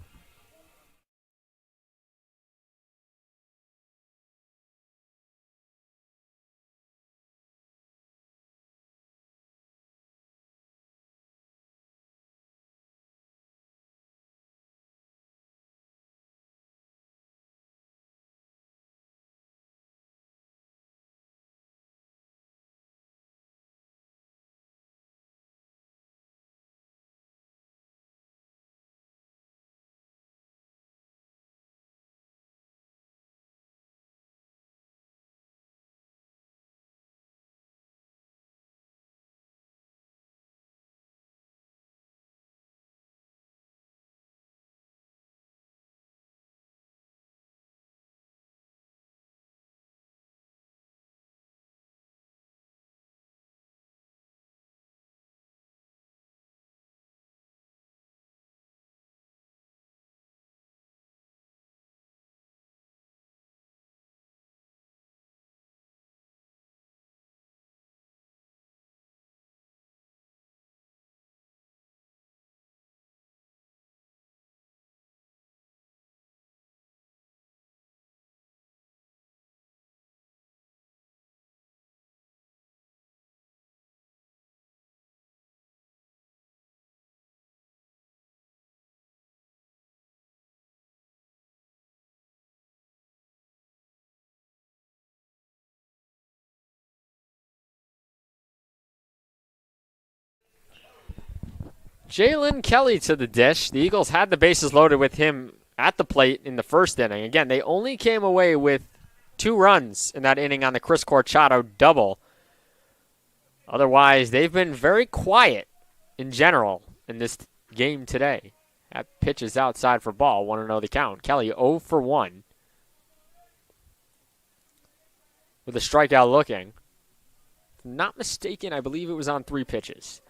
Jalen Kelly to the dish. The Eagles had the bases loaded with him at the plate in the first inning. Again, they only came away with 2 runs in that inning on the Chris Corchado double. Otherwise, they've been very quiet in general in this game today. That pitch is outside for ball. 1-0 the count. Kelly 0 for 1. With a strikeout looking. If I'm not mistaken, I believe it was on 3 pitches.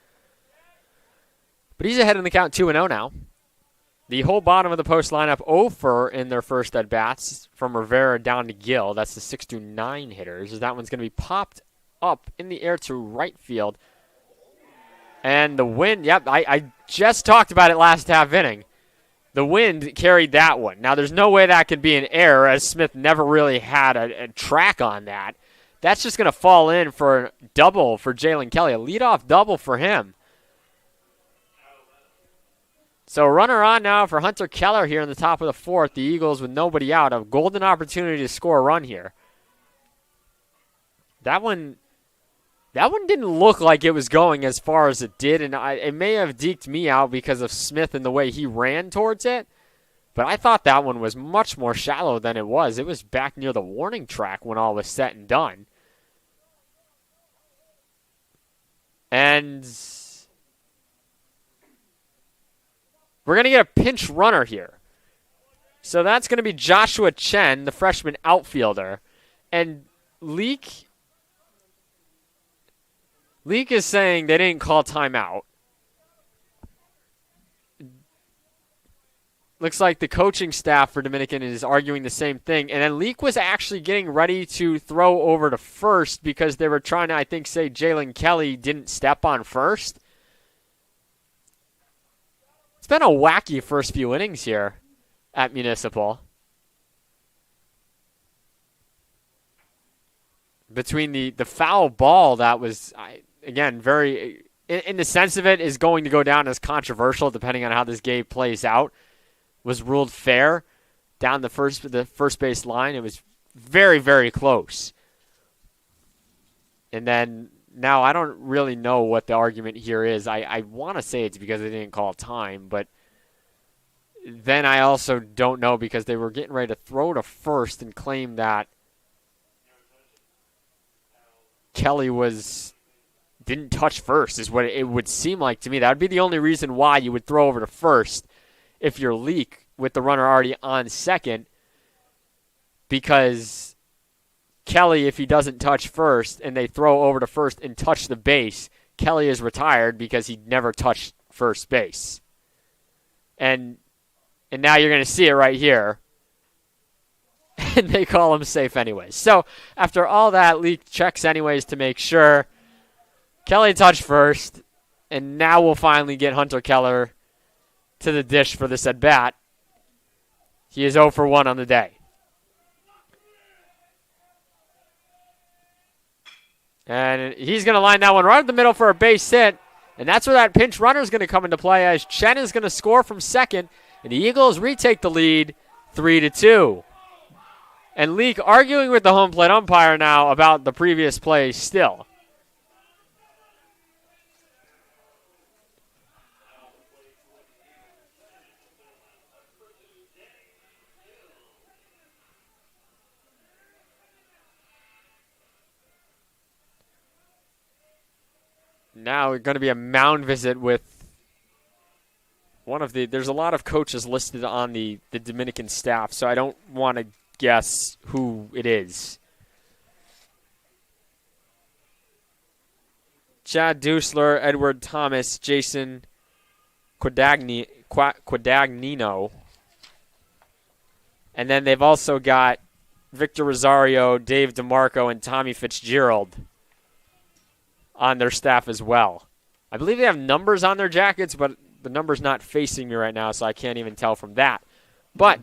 But he's ahead in the count 2-0 now. The whole bottom of the post lineup 0 for in their first at-bats from Rivera down to Gill. That's the 6-9 hitters. As that one's going to be popped up in the air to right field. And the wind, yep, I just talked about it last half inning. The wind carried that one. Now, there's no way that could be an error, as Smith never really had a track on that. That's just going to fall in for a double for Jalen Kelly, a leadoff double for him. So runner on now for Hunter Keller here in the top of the 4th. The Eagles with nobody out. A golden opportunity to score a run here. That one didn't look like it was going as far as it did, and it may have deked me out because of Smith and the way he ran towards it, but I thought that one was much more shallow than it was. It was back near the warning track when all was said and done. And we're going to get a pinch runner here. So that's going to be Joshua Chen, the freshman outfielder, and Leak is saying they didn't call timeout. Looks like the coaching staff for Dominican is arguing the same thing. And then Leak was actually getting ready to throw over to first because they were trying to, I think, say Jalen Kelly didn't step on first. It's been a wacky first few innings here at Municipal. Between the foul ball that was... Again, very, in the sense of it, is going to go down as controversial depending on how this game plays out. Was ruled fair down the first base line. It was very, very close. And then now I don't really know what the argument here is. I want to say it's because they didn't call time, but then I also don't know because they were getting ready to throw to first and claim that Kelly didn't touch first is what it would seem like to me. That would be the only reason why you would throw over to first if you're Leak with the runner already on second, because Kelly, if he doesn't touch first and they throw over to first and touch the base, Kelly is retired because he never touched first base. And now you're going to see it right here. And they call him safe anyways. So after all that, Leak checks anyways to make sure. Kelly touched first, and now we'll finally get Hunter Keller to the dish for this at-bat. He is 0 for 1 on the day. And he's going to line that one right up the middle for a base hit, and that's where that pinch runner is going to come into play as Chen is going to score from second, and the Eagles retake the lead 3-2. And Leak arguing with the home plate umpire now about the previous play still. Now we're going to be a mound visit with one of the... There's a lot of coaches listed on the Dominican staff, so I don't want to guess who it is. Chad Dusler, Edward Thomas, Jason Quadagnino. And then they've also got Victor Rosario, Dave DeMarco, and Tommy Fitzgerald on their staff as well. I believe they have numbers on their jackets, but the number's not facing me right now, so I can't even tell from that. But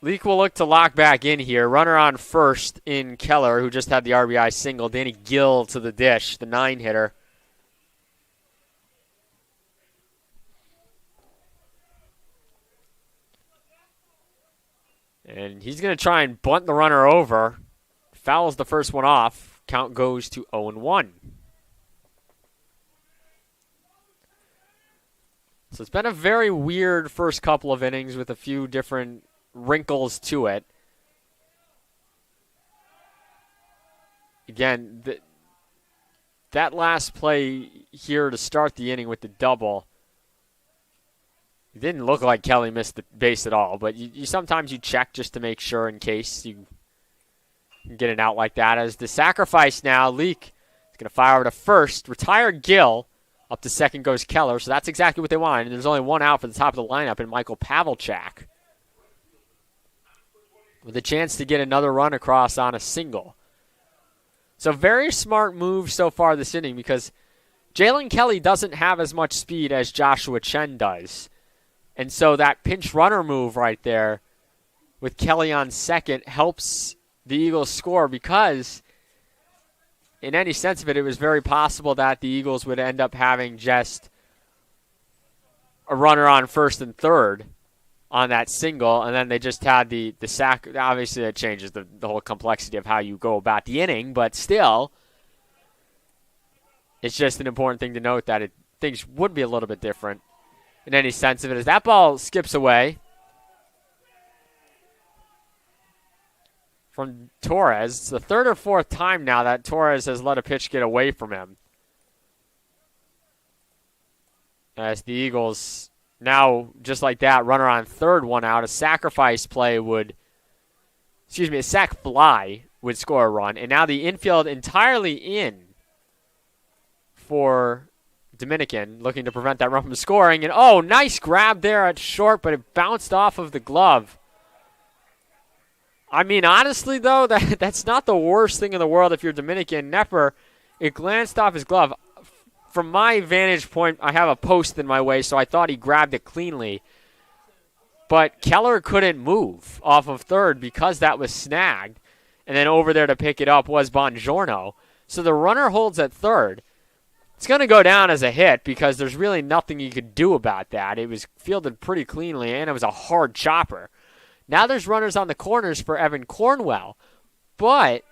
Leak will look to lock back in here. Runner on first in Keller, who just had the RBI single. Danny Gill to the dish, the 9-hitter. And he's going to try and bunt the runner over. Fouls the first one off. Count goes to 0-1. So it's been a very weird first couple of innings with a few different wrinkles to it. Again, that last play here to start the inning with the double, it didn't look like Kelly missed the base at all, but you sometimes you check just to make sure in case you can get it out like that. As the sacrifice now, Leak is going to fire over to first, retire Gill. Up to second goes Keller, so that's exactly what they want. And there's only one out for the top of the lineup in Michael Pavelchak, with a chance to get another run across on a single. So very smart move so far this inning, because Jalen Kelly doesn't have as much speed as Joshua Chen does. And so that pinch runner move right there with Kelly on second helps the Eagles score, because in any sense of it, it was very possible that the Eagles would end up having just a runner on first and third on that single, and then they just had the sack. Obviously, that changes the whole complexity of how you go about the inning, but still, it's just an important thing to note that things would be a little bit different in any sense of it. As that ball skips away from Torres. It's the third or fourth time now that Torres has let a pitch get away from him, as the Eagles now, just like that, runner on third, one out. A sacrifice play a sac fly would score a run. And now the infield entirely in for Dominican, looking to prevent that run from scoring. And, oh, nice grab there at short, but it bounced off of the glove. I mean, honestly, though, that's not the worst thing in the world if you're Dominican. Nepper, it glanced off his glove. From my vantage point, I have a post in my way, so I thought he grabbed it cleanly. But Keller couldn't move off of third because that was snagged. And then over there to pick it up was Bongiorno. So the runner holds at third. It's going to go down as a hit because there's really nothing you could do about that. It was fielded pretty cleanly, and it was a hard chopper. Now there's runners on the corners for Evan Cornwell. But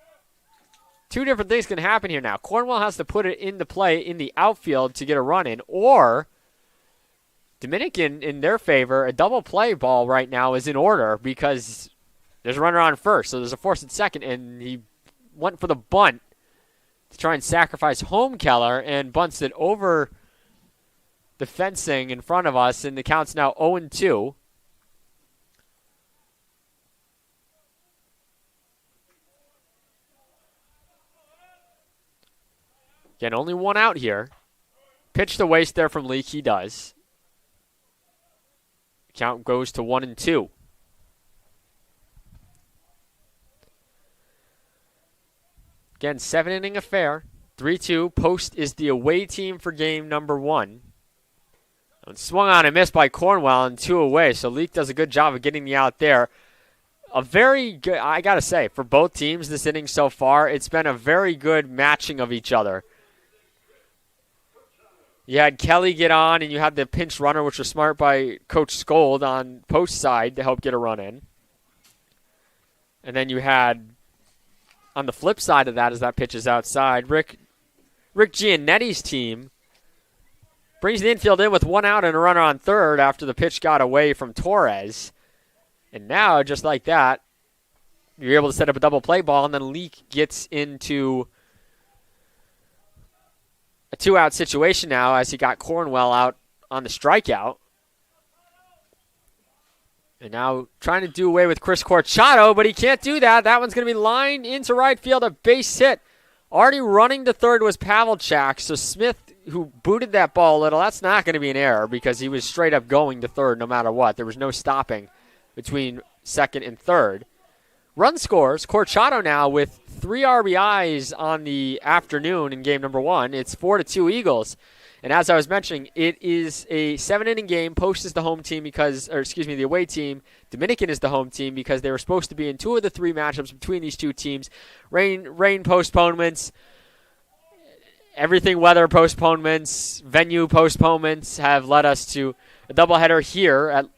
two different things can happen here now. Cornwell has to put it into play in the outfield to get a run in, or Dominican, in their favor, a double play ball right now is in order because there's a runner on first. So there's a force at second, and he went for the bunt to try and sacrifice home Keller and bunts it over the fencing in front of us, and the count's now 0-2. Again, only one out here. Pitch to waste there from Leak. He does. Count goes to 1-2. Again, 7-inning affair. 3-2. Post is the away team for game number 1. And swung on and missed by Cornwell and 2 away. So Leak does a good job of getting the out there. A very good, I got to say, for both teams this inning so far, it's been a very good matching of each other. You had Kelly get on, and you had the pinch runner, which was smart by Coach Skold on post side to help get a run in. And then you had, on the flip side of that, as that pitch is outside, Rick Giannetti's team brings the infield in with 1 out and a runner on third after the pitch got away from Torres. And now, just like that, you're able to set up a double play ball, and then Leak gets into a 2-out situation now as he got Cornwell out on the strikeout. And now trying to do away with Chris Corchado, but he can't do that. That one's going to be lined into right field, a base hit. Already running to third was Pavelchak, so Smith, who booted that ball a little, that's not going to be an error because he was straight up going to third no matter what. There was no stopping between second and third. Run scores, Corchado now with 3 RBIs on the afternoon in game number 1. It's 4-2 Eagles. And as I was mentioning, it is a 7-inning game. Post is the home team the away team. Dominican is the home team because they were supposed to be in 2 of the 3 matchups between these two teams. Rain postponements, everything weather postponements, venue postponements have led us to a doubleheader here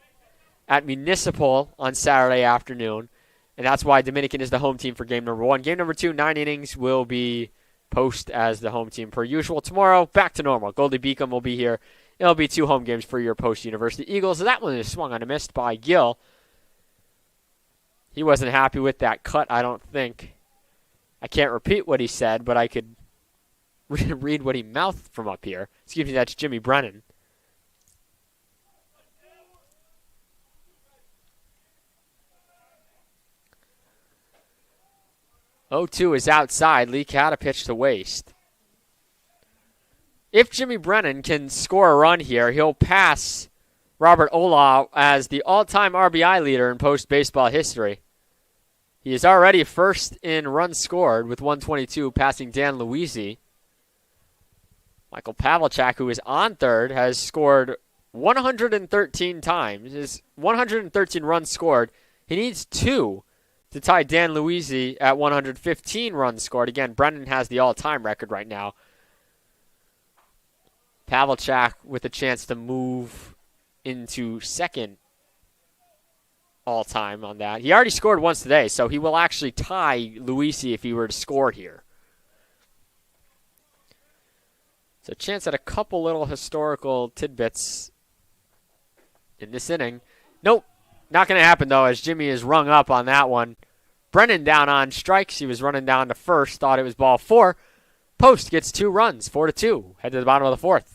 at Municipal on Saturday afternoon. And that's why Dominican is the home team for game number 1. Game number 2, 9 innings, will be Post as the home team per usual. Tomorrow, back to normal. Goldie Beacom will be here it'll be 2 home games for your post-University Eagles. So that one is swung on and missed by Gill. He wasn't happy with that cut, I don't think. I can't repeat what he said, but I could read what he mouthed from up here. Excuse me, that's Jimmy Brennan. Oh-2 is outside. Lee had a pitch to waste. If Jimmy Brennan can score a run here, he'll pass Robert Olah as the all-time RBI leader in post-baseball history. He is already first in runs scored with 122, passing Dan Luisi. Michael Pavlicek, who is on third, has scored 113 times. His 113 runs scored. He needs 2 to tie Dan Luisi at 115 runs scored. Again, Brennan has the all-time record right now. Pavlicek with a chance to move into second all-time on that. He already scored once today, so he will actually tie Luisi if he were to score here. So a chance at a couple little historical tidbits in this inning. Nope, not going to happen, though, as Jimmy is rung up on that one. Brennan down on strikes. He was running down to first, thought it was ball 4. Post gets 2 runs, 4-2. Head to the bottom of the 4th.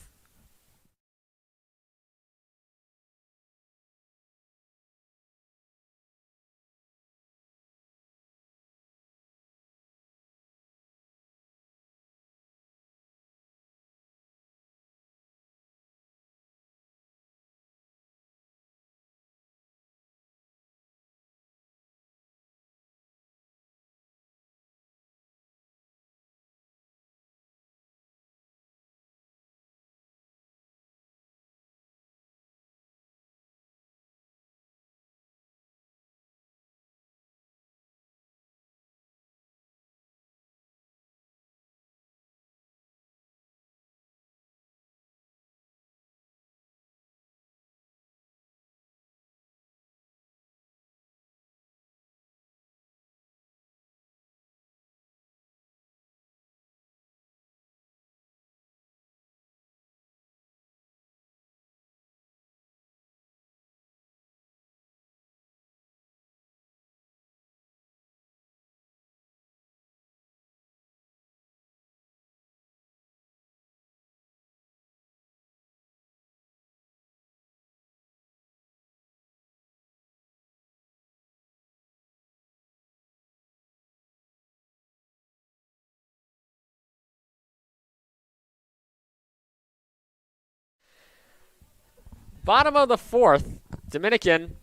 Bottom of the 4th, Dominican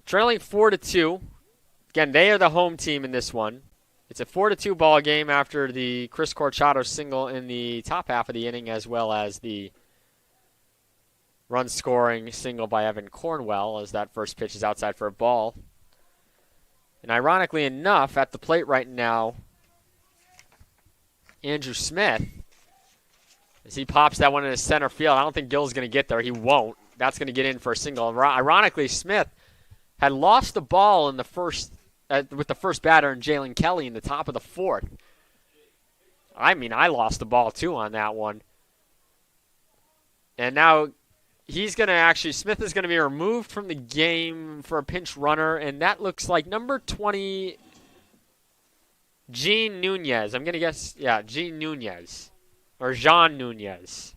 trailing 4-2. Again, they are the home team in this one. It's a 4-2 ball game after the Chris Corchado single in the top half of the inning, as well as the run-scoring single by Evan Cornwell, as that first pitch is outside for a ball. And ironically enough, at the plate right now, Andrew Smith, as he pops that one in his center field. I don't think Gill's going to get there. He won't. That's going to get in for a single. Ironically, Smith had lost the ball in the first with the first batter in Jalen Kelly in the top of the 4th. I mean, I lost the ball too on that one. And now he's going to actually, Smith is going to be removed from the game for a pinch runner, and that looks like number 20, Gene Nunez. I'm going to guess, yeah, Gene Nunez. Or Jean Nunez.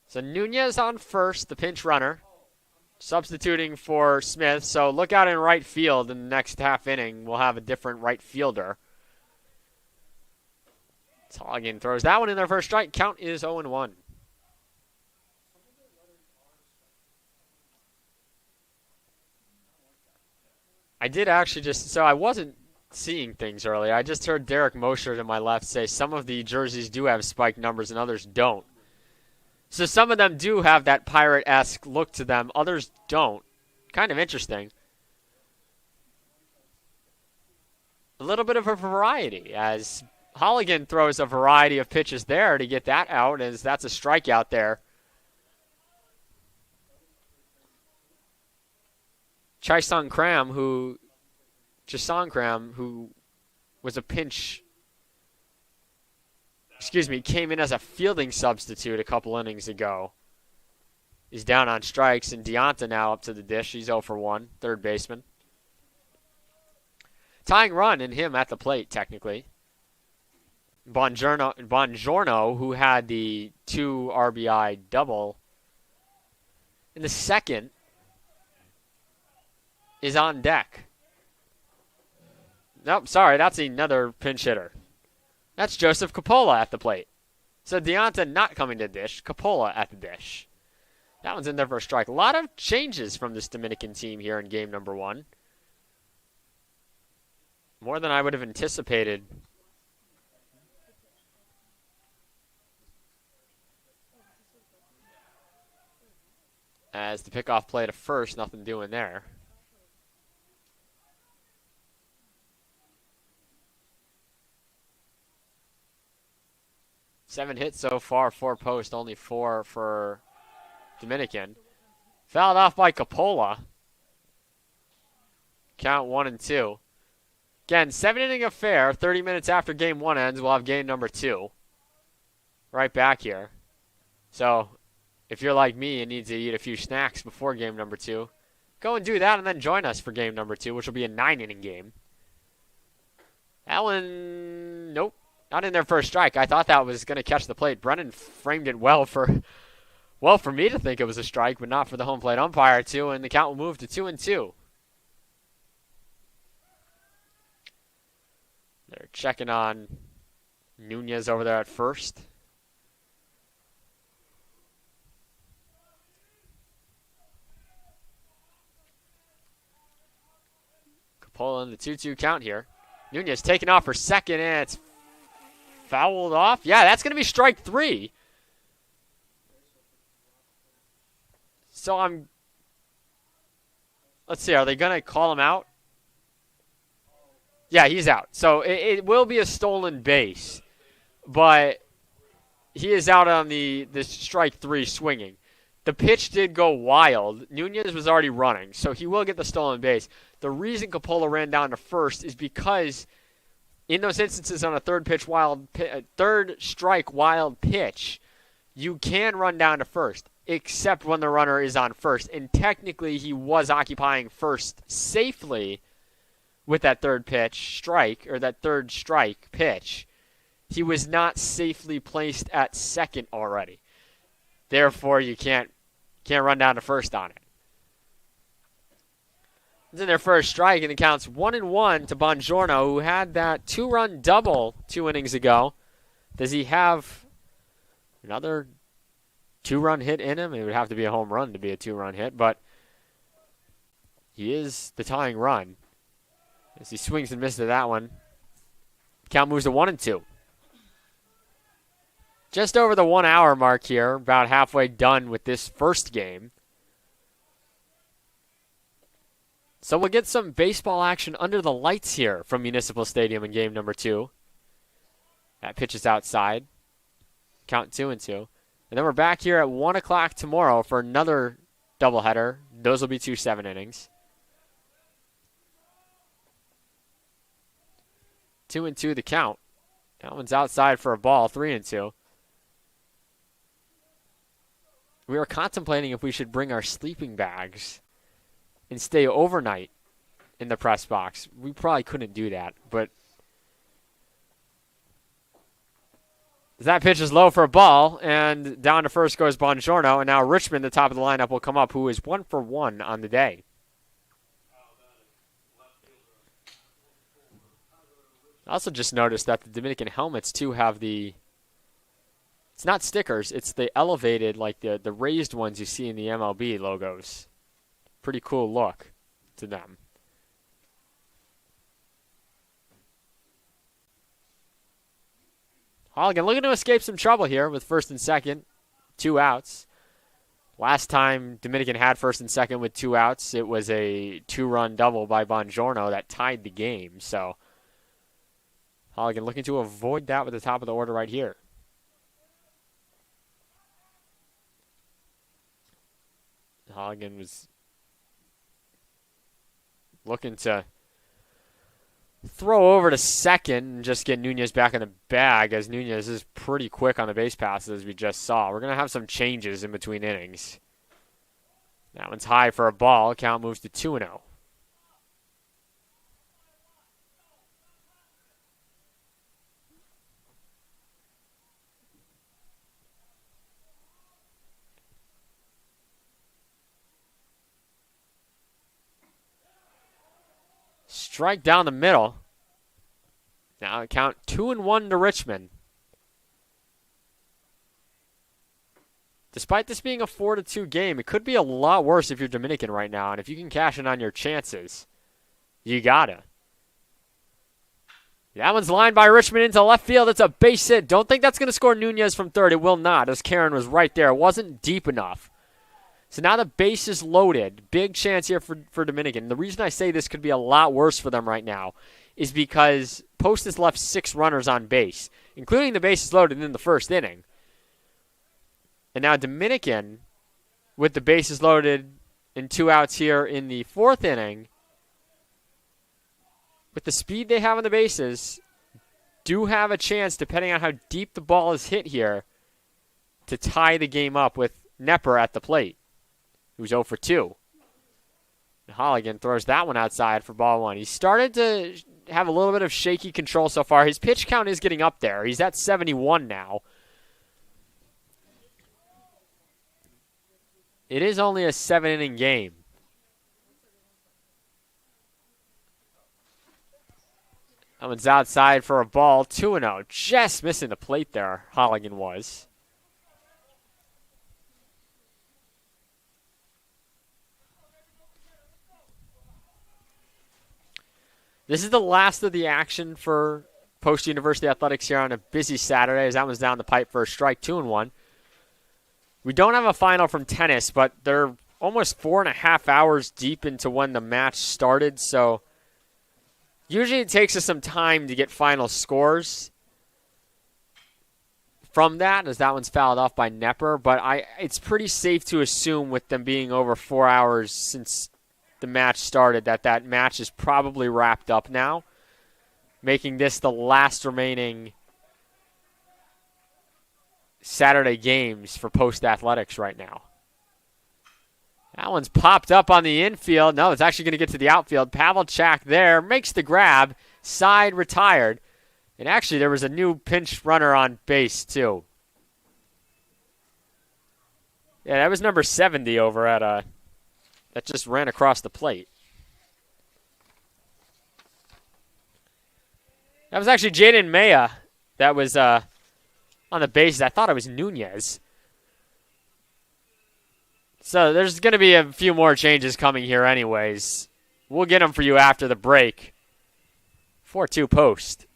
So Nunez on first, the pinch runner, substituting for Smith. So look out in right field in the next half inning. We'll have a different right fielder. Tolligan throws that one in their first strike. Count is 0-1. I did actually so I wasn't seeing things earlier. I just heard Derek Mosher to my left say some of the jerseys do have spiked numbers and others don't. So some of them do have that pirate-esque look to them. Others don't. Kind of interesting. A little bit of a variety as Holligan throws a variety of pitches there to get that out, as that's a strikeout there. Jason Cram, who was a pinch came in as a fielding substitute a couple innings ago. He's down on strikes, and Deonta now up to the dish. He's 0 for 1, third baseman. Tying run in him at the plate, technically. Bongiorno, who had the 2 RBI double in the second, is on deck. Nope, sorry, that's another pinch hitter. That's Joseph Coppola at the plate. So Deonta not coming to the dish, Coppola at the dish. That one's in there for a strike. A lot of changes from this Dominican team here in game number 1. More than I would have anticipated. As the pickoff play to first, nothing doing there. Seven hits so far, 4 posts, only 4 for Dominican. Fouled off by Coppola. Count 1-2. Again, 7-inning affair. 30 minutes after game 1 ends, we'll have game number 2. Right back here. So, if you're like me and need to eat a few snacks before game number 2, go and do that and then join us for game number 2, which will be a 9-inning game. That one, nope. Not in their first strike. I thought that was going to catch the plate. Brennan framed it well for me to think it was a strike, but not for the home plate umpire too, and the count will move to 2-2. They're checking on Nunez over there at first. Coppola in the 2-2 count here. Nunez taking off for second, and it's fouled off. Yeah, that's going to be strike 3. So let's see, are they going to call him out? Yeah, he's out. So it will be a stolen base, but he is out on the strike 3 swinging. The pitch did go wild. Nunez was already running, so he will get the stolen base. The reason Coppola ran down to first is because in those instances on a third strike wild pitch, you can run down to first, except when the runner is on first. And technically, he was occupying first safely with that third strike pitch. He was not safely placed at second already. Therefore, you can't run down to first on it. It's in their first strike, and it counts 1-1 to Bongiorno, who had that 2-run double 2 innings ago. Does he have another 2-run hit in him? It would have to be a home run to be a 2-run hit, but he is the tying run. As he swings and misses to that one, count moves to 1-2. Just over the 1 hour mark here, about halfway done with this first game. So we'll get some baseball action under the lights here from Municipal Stadium in game number 2. That pitch is outside. Count 2-2. And then we're back here at 1 o'clock tomorrow for another doubleheader. Those will be 2 7 innings. 2-2 the count. That one's outside for a ball, 3-2. We were contemplating if we should bring our sleeping bags and stay overnight in the press box. We probably couldn't do that, but that pitch is low for a ball, and down to first goes Bongiorno, and now Richmond, the top of the lineup, will come up, who is 1 for 1 on the day. I also just noticed that the Dominican helmets, too, have it's not stickers, it's the elevated, like the raised ones you see in the MLB logos. Pretty cool look to them. Halligan looking to escape some trouble here with first and second, 2 outs. Last time Dominican had first and second with 2 outs, it was a 2-run double by Bongiorno that tied the game. So Halligan looking to avoid that with the top of the order right here. Halligan was looking to throw over to second and just get Nunez back in the bag, as Nunez is pretty quick on the base passes, as we just saw. We're going to have some changes in between innings. That one's high for a ball. Count moves to 2-0. Strike down the middle. Now count 2-1 to Richmond. Despite this being a 4-2 game, it could be a lot worse if you're Dominican right now. And if you can cash in on your chances, you gotta. That one's lined by Richmond into left field. It's a base hit. Don't think that's going to score Nunez from third. It will not, as Karen was right there. It wasn't deep enough. So now the base is loaded. Big chance here for Dominican. The reason I say this could be a lot worse for them right now is because Post has left 6 runners on base, including the bases loaded in the first inning. And now Dominican, with the bases loaded and 2 outs here in the 4th inning, with the speed they have on the bases, do have a chance, depending on how deep the ball is hit here, to tie the game up with Nepper at the plate, who's 0 for 2. And Holligan throws that one outside for ball 1. He started to have a little bit of shaky control so far. His pitch count is getting up there. He's at 71 now. It is only a 7-inning game. That one's outside for a ball, 2-0. Just missing the plate there, Holligan was. This is the last of the action for Post University Athletics here on a busy Saturday, as that one's down the pipe for a strike, 2-1. We don't have a final from tennis, but they're almost 4.5 hours deep into when the match started, so usually it takes us some time to get final scores from that, as that one's fouled off by Nepper, but it's pretty safe to assume, with them being over 4 hours since the match started, that match is probably wrapped up now, making this the last remaining Saturday games for Post Athletics right now. That one's popped up on the infield. No, it's actually going to get to the outfield. Pavelchak there makes the grab. Side retired. And actually, there was a new pinch runner on base, too. Yeah, that was number 70 over at that just ran across the plate. That was actually Jaden Maya. That was on the bases. I thought it was Nunez. So there's going to be a few more changes coming here anyways. We'll get them for you after the break. 4-2 Post.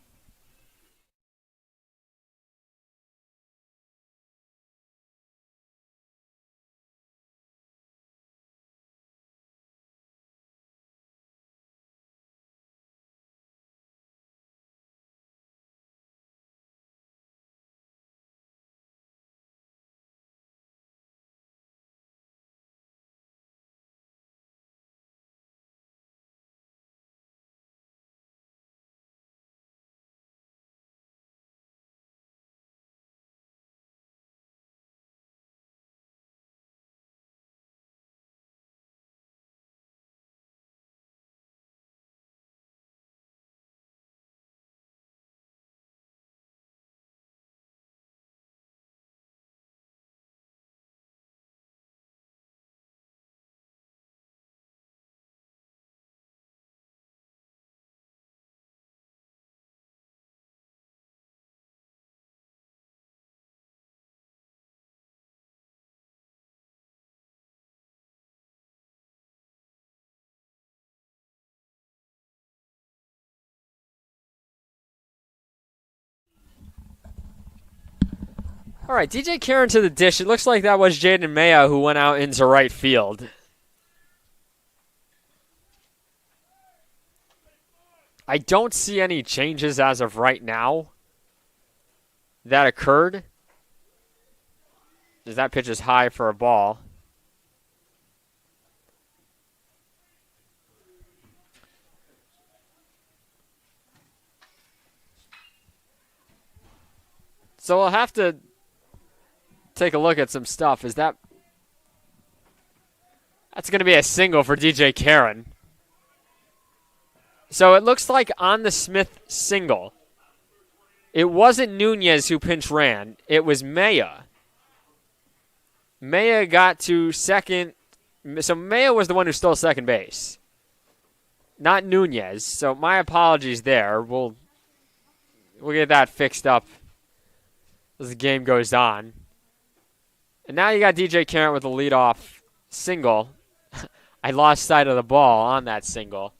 All right, DJ Karen to the dish. It looks like that was Jaden Maya who went out into right field. I don't see any changes as of right now that occurred, as that pitch is high for a ball. So we'll have to take a look at some stuff. That's going to be a single for DJ Karen. So it looks like on the Smith single, it wasn't Nunez who pinch ran. It was Maya. Maya got to second. So Maya was the one who stole second base, not Nunez. So my apologies there. We'll get that fixed up as the game goes on. And now you got DJ Karen with a leadoff single. I lost sight of the ball on that single.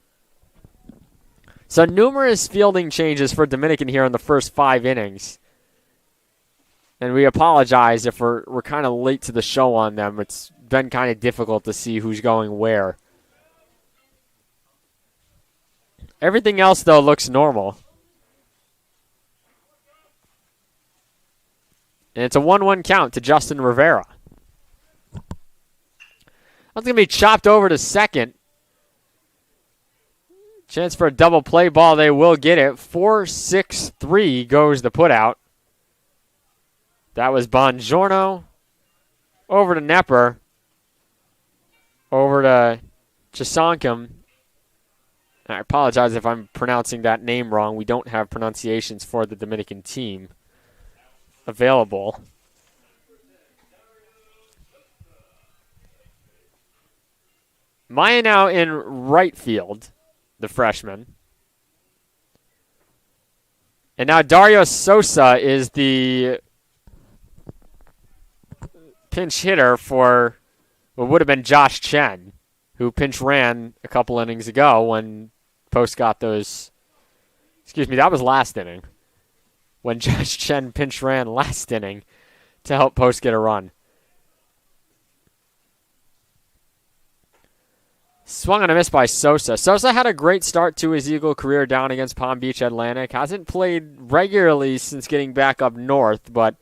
So numerous fielding changes for Dominican here in the first 5 innings. And we apologize if we're kind of late to the show on them. It's been kind of difficult to see who's going where. Everything else, though, looks normal. And it's a 1-1 count to Justin Rivera. That's going to be chopped over to second. Chance for a double play ball. They will get it. 4-6-3 goes the putout. That was Bongiorno. Over to Nepper. Over to Chesonkum. I apologize if I'm pronouncing that name wrong. We don't have pronunciations for the Dominican team available. Maya now in right field, the freshman. And now Dario Sosa is the pinch hitter for what would have been Josh Chen, who pinch ran a couple innings ago when Post got those. Excuse me, that was last inning. When Josh Chen pinch ran last inning to help Post get a run. Swung on a miss by Sosa. Sosa had a great start to his Eagle career down against Palm Beach Atlantic. Hasn't played regularly since getting back up north, but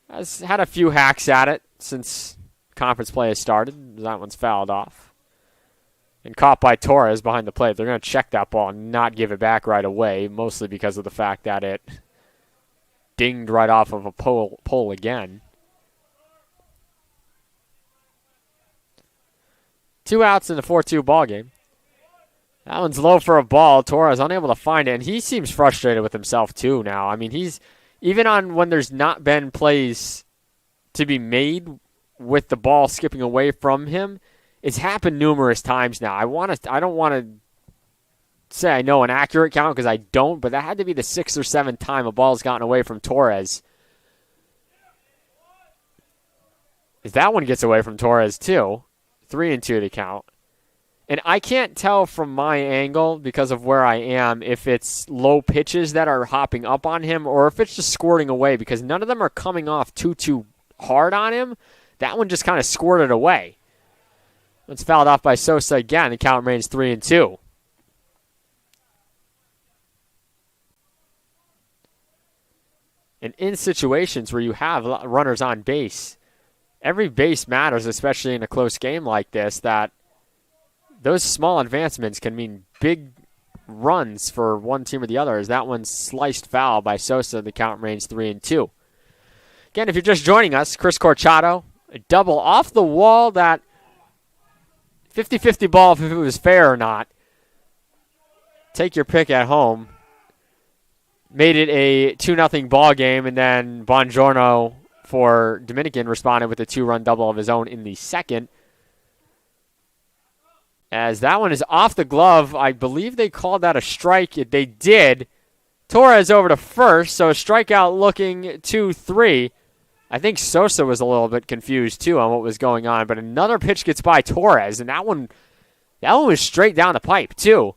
has had a few hacks at it since conference play has started. That one's fouled off. And caught by Torres behind the plate. They're going to check that ball and not give it back right away, mostly because of the fact that it dinged right off of a pole again. 2 outs in the 4-2 ball game. That one's low for a ball. Torres unable to find it, and he seems frustrated with himself too now. I mean, he's even on when there's not been plays to be made with the ball skipping away from him. It's happened numerous times now. I don't want to say I know an accurate count because I don't, but that had to be the 6th or 7th time a ball's gotten away from Torres. If that one gets away from Torres too. 3-2 to count. And I can't tell from my angle because of where I am if it's low pitches that are hopping up on him or if it's just squirting away because none of them are coming off too hard on him. That one just kind of squirted away. It's fouled off by Sosa again. The count remains 3-2. And in situations where you have runners on base, every base matters, especially in a close game like this, that those small advancements can mean big runs for one team or the other. As that one's sliced foul by Sosa, the count remains 3-2. Again, if you're just joining us, Chris Corchado, a double off the wall, that 50-50 ball if it was fair or not. Take your pick at home. Made it a 2-0 ball game, and then Bongiorno for Dominican responded with a 2-run double of his own in the second. As that one is off the glove, I believe they called that a strike. They did. Torres over to first, so a strikeout looking 2-3. I think Sosa was a little bit confused too on what was going on, but another pitch gets by Torres, and that one was straight down the pipe too.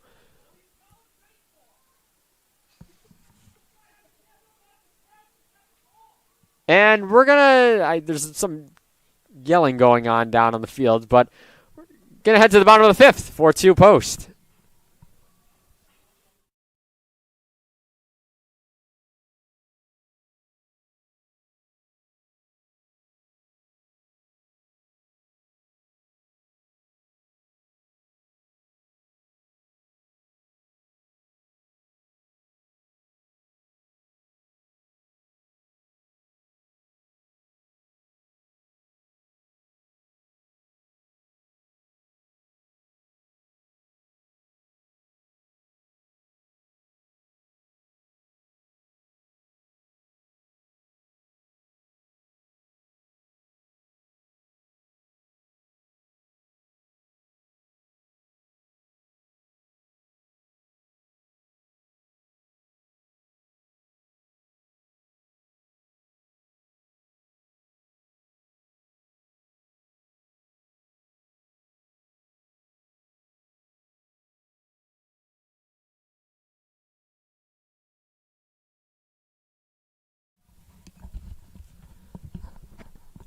And we're there's some yelling going on down on the field, but we're going to head to the bottom of the 5th, 4-2 Post.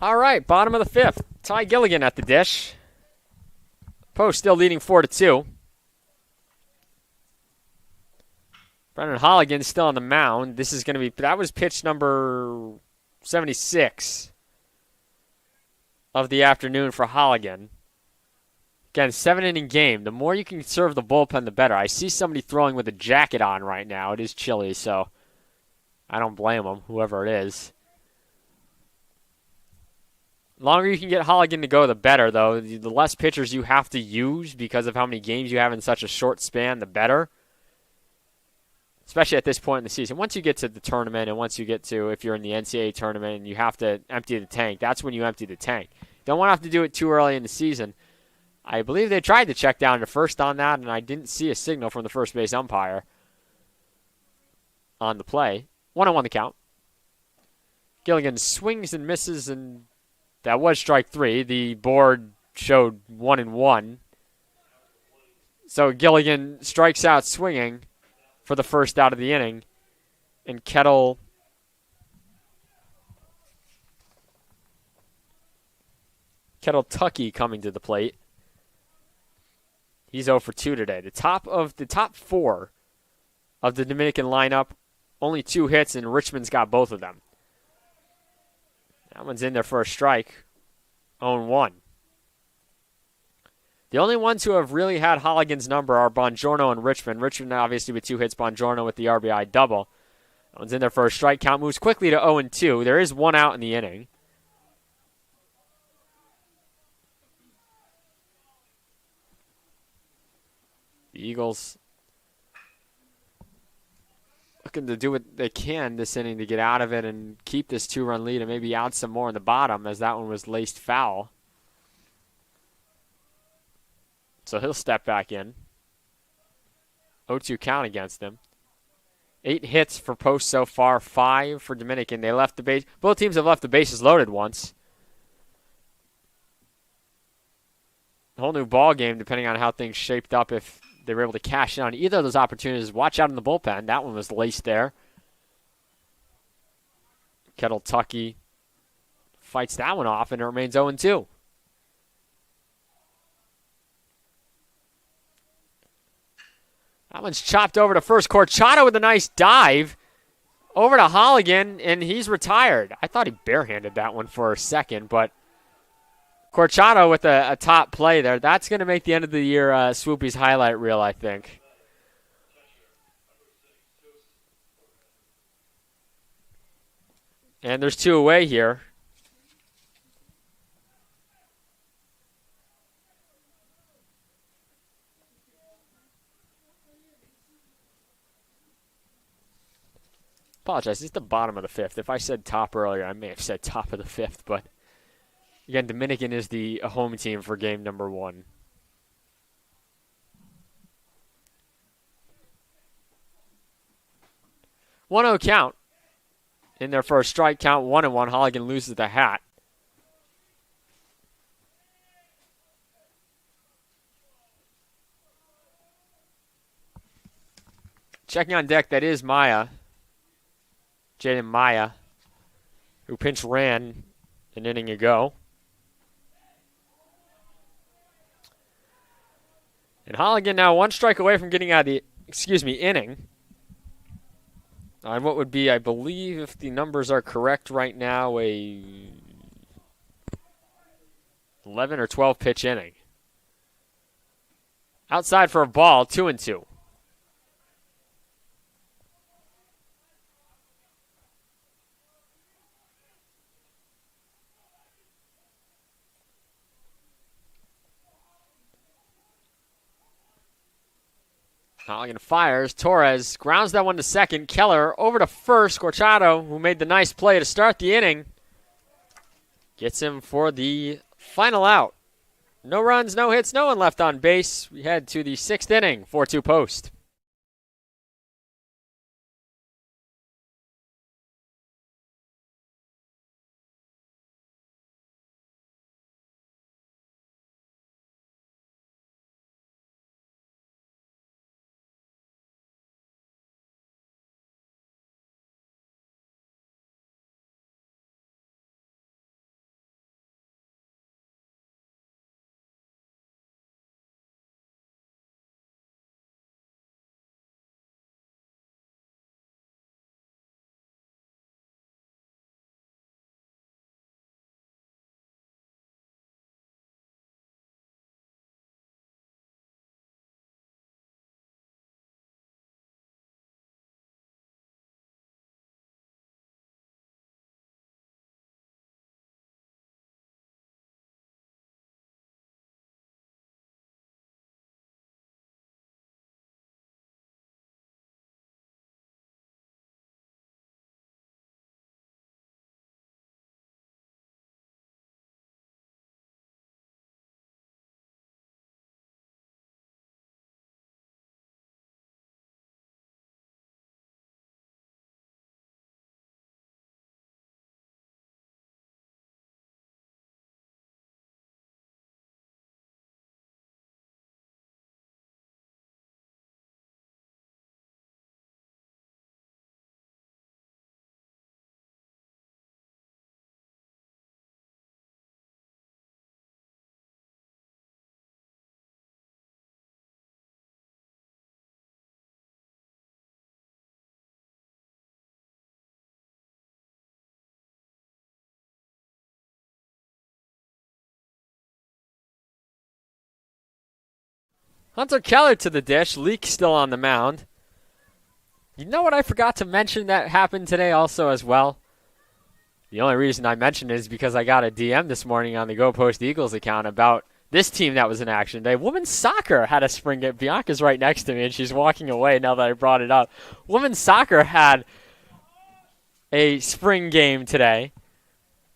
All right, bottom of the fifth. Ty Gilligan at the dish. Post still leading 4-2. Brendan Holligan still on the mound. This is going to be, that was pitch number 76 of the afternoon for Holligan. Again, 7-inning game. The more you can serve the bullpen, the better. I see somebody throwing with a jacket on right now. It is chilly, so I don't blame them, whoever it is. The longer you can get Holligan to go, the better, though. The less pitchers you have to use because of how many games you have in such a short span, the better. Especially at this point in the season. Once you get to the tournament and once you get to, if you're in the NCAA tournament and you have to empty the tank, that's when you empty the tank. Don't want to have to do it too early in the season. I believe they tried to check down to first on that, and I didn't see a signal from the first base umpire on the play. 1-1 the count. Gilligan swings and misses, and that was strike three. The board showed 1-1. So Gilligan strikes out swinging for the first out of the inning. And Kettle Tucky coming to the plate. He's 0 for 2 today. The top four of the Dominican lineup, only 2 hits, and Richmond's got both of them. That one's in there for a strike. 0-1. The only ones who have really had Holligan's number are Bongiorno and Richmond. Richmond obviously with 2 hits, Bongiorno with the RBI double. That one's in there for a strike. Count moves quickly to 0-2. There is 1 out in the inning. The Eagles looking to do what they can this inning to get out of it and keep this 2-run lead and maybe add some more in the bottom, as that one was laced foul. So he'll step back in. 0-2 count against him. 8 hits for Post so far, 5 for Dominican. They left the base. Both teams have left the bases loaded once. A whole new ball game depending on how things shaped up if they were able to cash in on either of those opportunities. Watch out in the bullpen. That one was laced there. Kettle Tucky fights that one off, and it remains 0-2. That one's chopped over to first. Corchado with a nice dive over to Holligan, and he's retired. I thought he barehanded that one for a second, but Corchado with a top play there. That's going to make the end of the year Swoopy's highlight reel, I think. And there's 2 away here. Apologize, it's the bottom of the fifth. If I said top earlier, I may have said top of the fifth, but again, Dominican is the home team for game number 1. One-0 count in their first strike count. 1-1. Holligan loses the hat. Checking on deck, that is Maya. Jaden Maya, who pinch ran an inning ago. And Holligan now 1 strike away from getting out of the, inning. On what would be, I believe, if the numbers are correct right now, a 11 or 12 pitch inning. Outside for a ball, 2-2. Holligan fires. Torres grounds that one to second. Keller over to first. Corchado, who made the nice play to start the inning, gets him for the final out. No runs, no hits, no one left on base. We head to the 6th inning, 4-2 Post. Hunter Keller to the dish. Leak still on the mound. You know what I forgot to mention that happened today also as well? The only reason I mentioned it is because I got a DM this morning on the Go Post Eagles account about this team that was in action today. Women's soccer had a spring game. Bianca's right next to me, and she's walking away now that I brought it up. Women's soccer had a spring game today.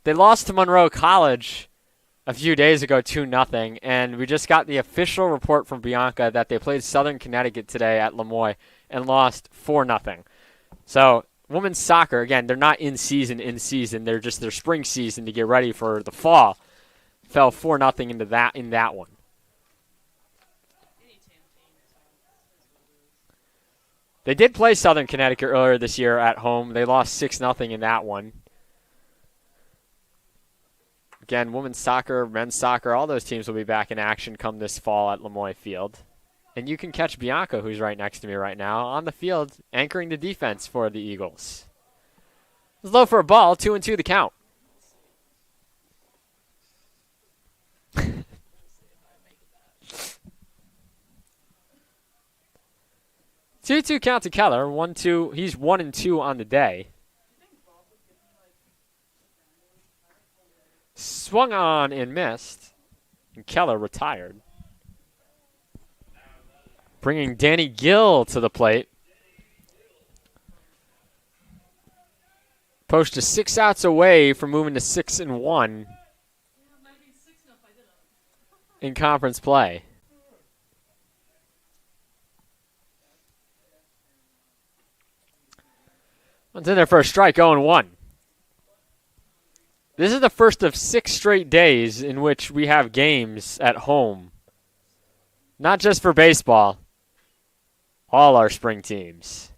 They lost to Monroe College a few days ago, 2-0, and we just got the official report from Bianca that they played Southern Connecticut today at Lemoyne and lost 4-0. So women's soccer, again, they're not in season. They're just their spring season to get ready for the fall. Fell 4-0 in that one. They did play Southern Connecticut earlier this year at home. They lost 6-0 in that one. Again, women's soccer, men's soccer, all those teams will be back in action come this fall at Lemoyne Field. And you can catch Bianca, who's right next to me right now, on the field, anchoring the defense for the Eagles. It's low for a ball, 2-2 the count. 2-2 count to Keller. 1-2. He's 1-2 on the day. Swung on and missed. And Keller retired. Bringing Danny Gill to the plate. Post is 6 outs away from moving to 6-1 in conference play. One's in there for a strike, 0-1. This is the first of 6 straight days in which we have games at home. Not just for baseball, all our spring teams.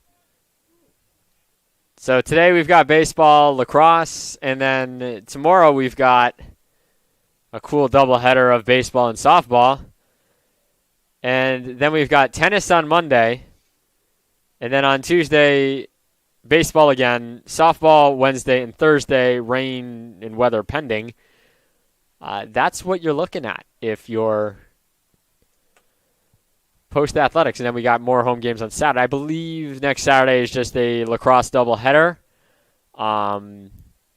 So today we've got baseball, lacrosse, and then tomorrow we've got a cool doubleheader of baseball and softball. And then we've got tennis on Monday. And then on Tuesday, baseball again, softball Wednesday and Thursday, rain and weather pending. That's what you're looking at if you're Post Athletics. And then we got more home games on Saturday. I believe next Saturday is just a lacrosse doubleheader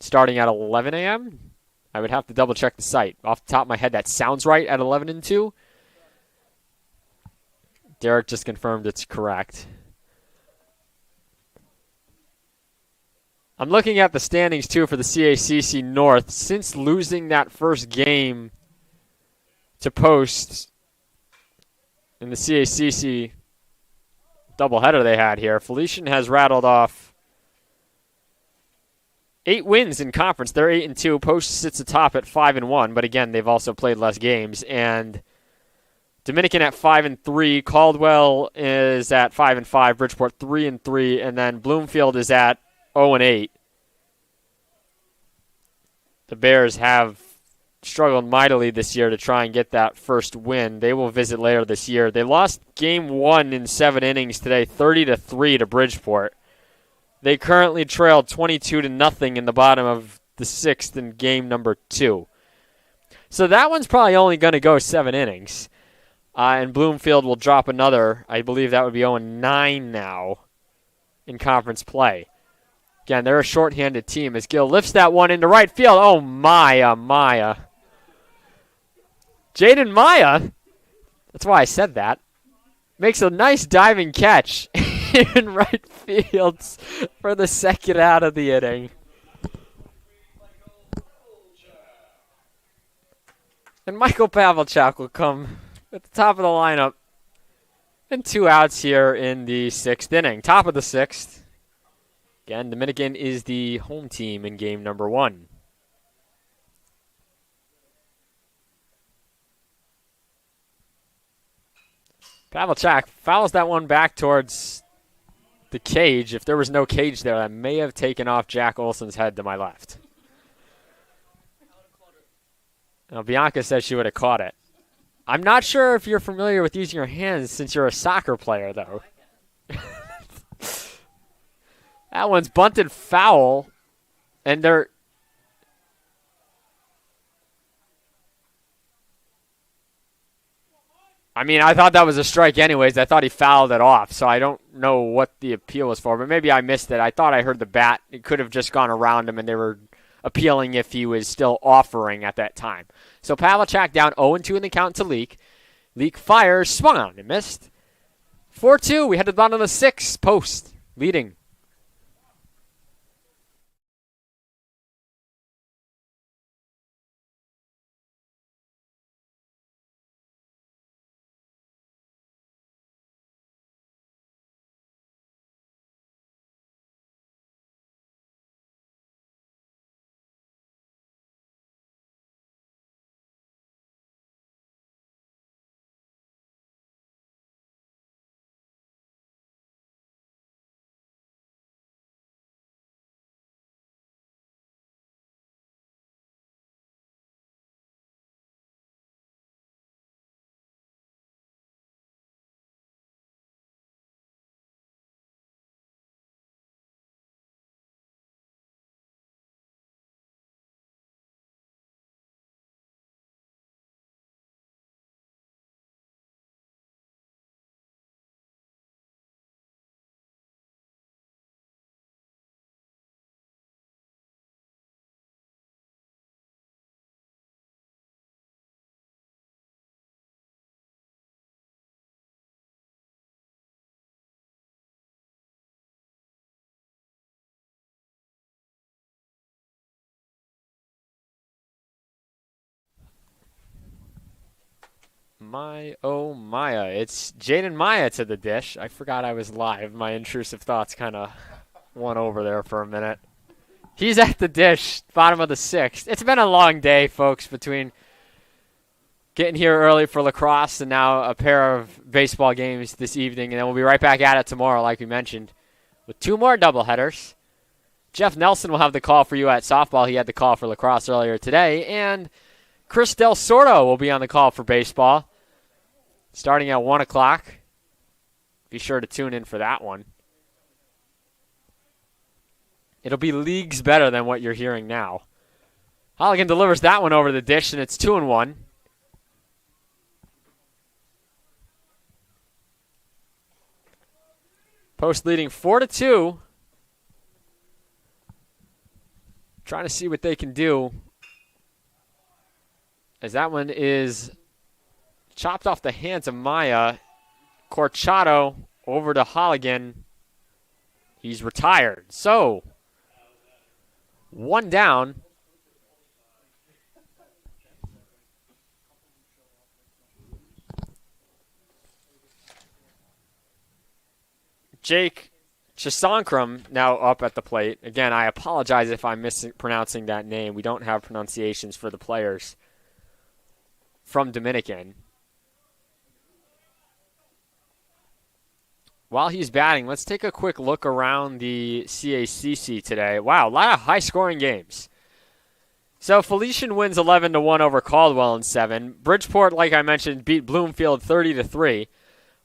starting at 11 a.m. I would have to double check the site. Off the top of my head, that sounds right at 11 and 2. Derek just confirmed it's correct. I'm looking at the standings, too, for the CACC North. Since losing that first game to Post in the CACC doubleheader they had here, Felician has rattled off 8 wins in conference. They're 8-2. Post sits atop at 5-1, but again, they've also played less games. And Dominican at 5-3. Caldwell is at 5-5. Bridgeport 3-3, and then Bloomfield is at 0-8. The Bears have struggled mightily this year to try and get that first win. They will visit later this year. They lost game 1 in 7 innings today, 30-3 to Bridgeport. They currently trailed 22-0 in the bottom of the 6th in game number 2. So that one's probably only going to go 7 innings. And Bloomfield will drop another. I believe that would be 0-9 now in conference play. Again, they're a shorthanded team as Gill lifts that one into right field. Oh, Maya. Jaden Maya, that's why I said that, makes a nice diving catch in right field for the second out of the inning. And Michael Pavelchuk will come at the top of the lineup. And 2 outs here in the 6th inning. Top of the 6th. Again, Dominican is the home team in game number 1. Pavelchuk fouls that one back towards the cage. If there was no cage there, that may have taken off Jack Olson's head to my left. Now, Bianca says she would have caught it. I'm not sure if you're familiar with using your hands since you're a soccer player, though. That one's bunted foul, and they're... I mean, I thought that was a strike anyways. I thought he fouled it off, so I don't know what the appeal was for, but maybe I missed it. I thought I heard the bat. It could have just gone around him, and they were appealing if he was still offering at that time. So Pavlicek down 0-2 in the count to Leak. Leak fires, swung on and missed. 4-2, we head to the bottom of the sixth. Post leading. My, oh, Maya. It's Jaden Maya to the dish. I forgot I was live. My intrusive thoughts kind of won over there for a minute. He's at the dish, bottom of the sixth. It's been a long day, folks, between getting here early for lacrosse and now a pair of baseball games this evening. And then we'll be right back at it tomorrow, like we mentioned, with two more doubleheaders. Jeff Nelson will have the call for you at softball. He had the call for lacrosse earlier today. And Chris Del Sordo will be on the call for baseball starting at 1 o'clock. Be sure to tune in for that one. It'll be leagues better than what you're hearing now. Holligan delivers that one over the dish, and it's 2-1. Post leading 4-2. Trying to see what they can do, as that one is chopped off the hands of Maya. Corchado over to Holligan. He's retired. So, one down. Jake Chisankrum now up at the plate. Again, I apologize if I'm mispronouncing that name. We don't have pronunciations for the players from Dominican. While he's batting, let's take a quick look around the CACC today. Wow, a lot of high-scoring games. So Felician wins 11-1 over Caldwell in 7. Bridgeport, like I mentioned, beat Bloomfield 30-3.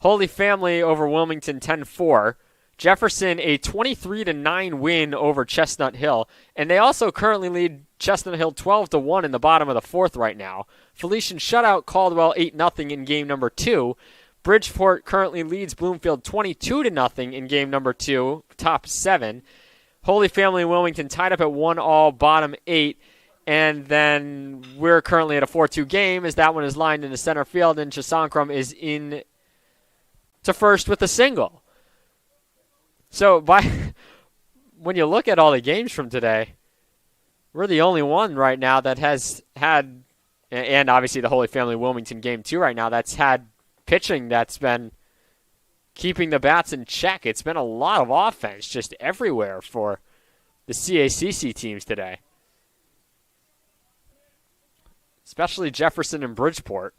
Holy Family over Wilmington 10-4. Jefferson a 23-9 win over Chestnut Hill. And they also currently lead Chestnut Hill 12-1 in the bottom of the fourth right now. Felician shut out Caldwell 8-0 in game number 2. Bridgeport currently leads Bloomfield 22-0 in game number 2, top 7. Holy Family and Wilmington tied up at 1-all, bottom 8. And then we're currently at a 4-2 game as that one is lined into center field, and Chisankrum is in to first with a single. So when you look at all the games from today, we're the only one right now that has had, and obviously the Holy Family Wilmington game 2 right now, that's had pitching that's been keeping the bats in check. It's been a lot of offense just everywhere for the CACC teams today, especially Jefferson and Bridgeport.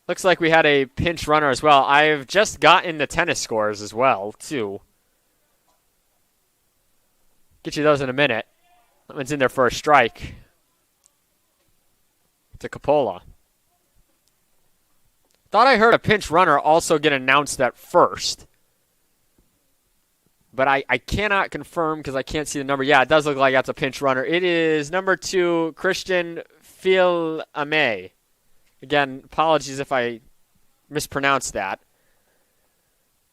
Looks like we had a pinch runner as well. I've just gotten the tennis scores as well, too. Get you those in a minute. That one's in there for a strike to Coppola. Thought I heard a pinch runner also get announced at first. but I cannot confirm because I can't see the number. Yeah, it does look like that's a pinch runner. It is number 2, Christian Philame. Again, apologies if I mispronounced that.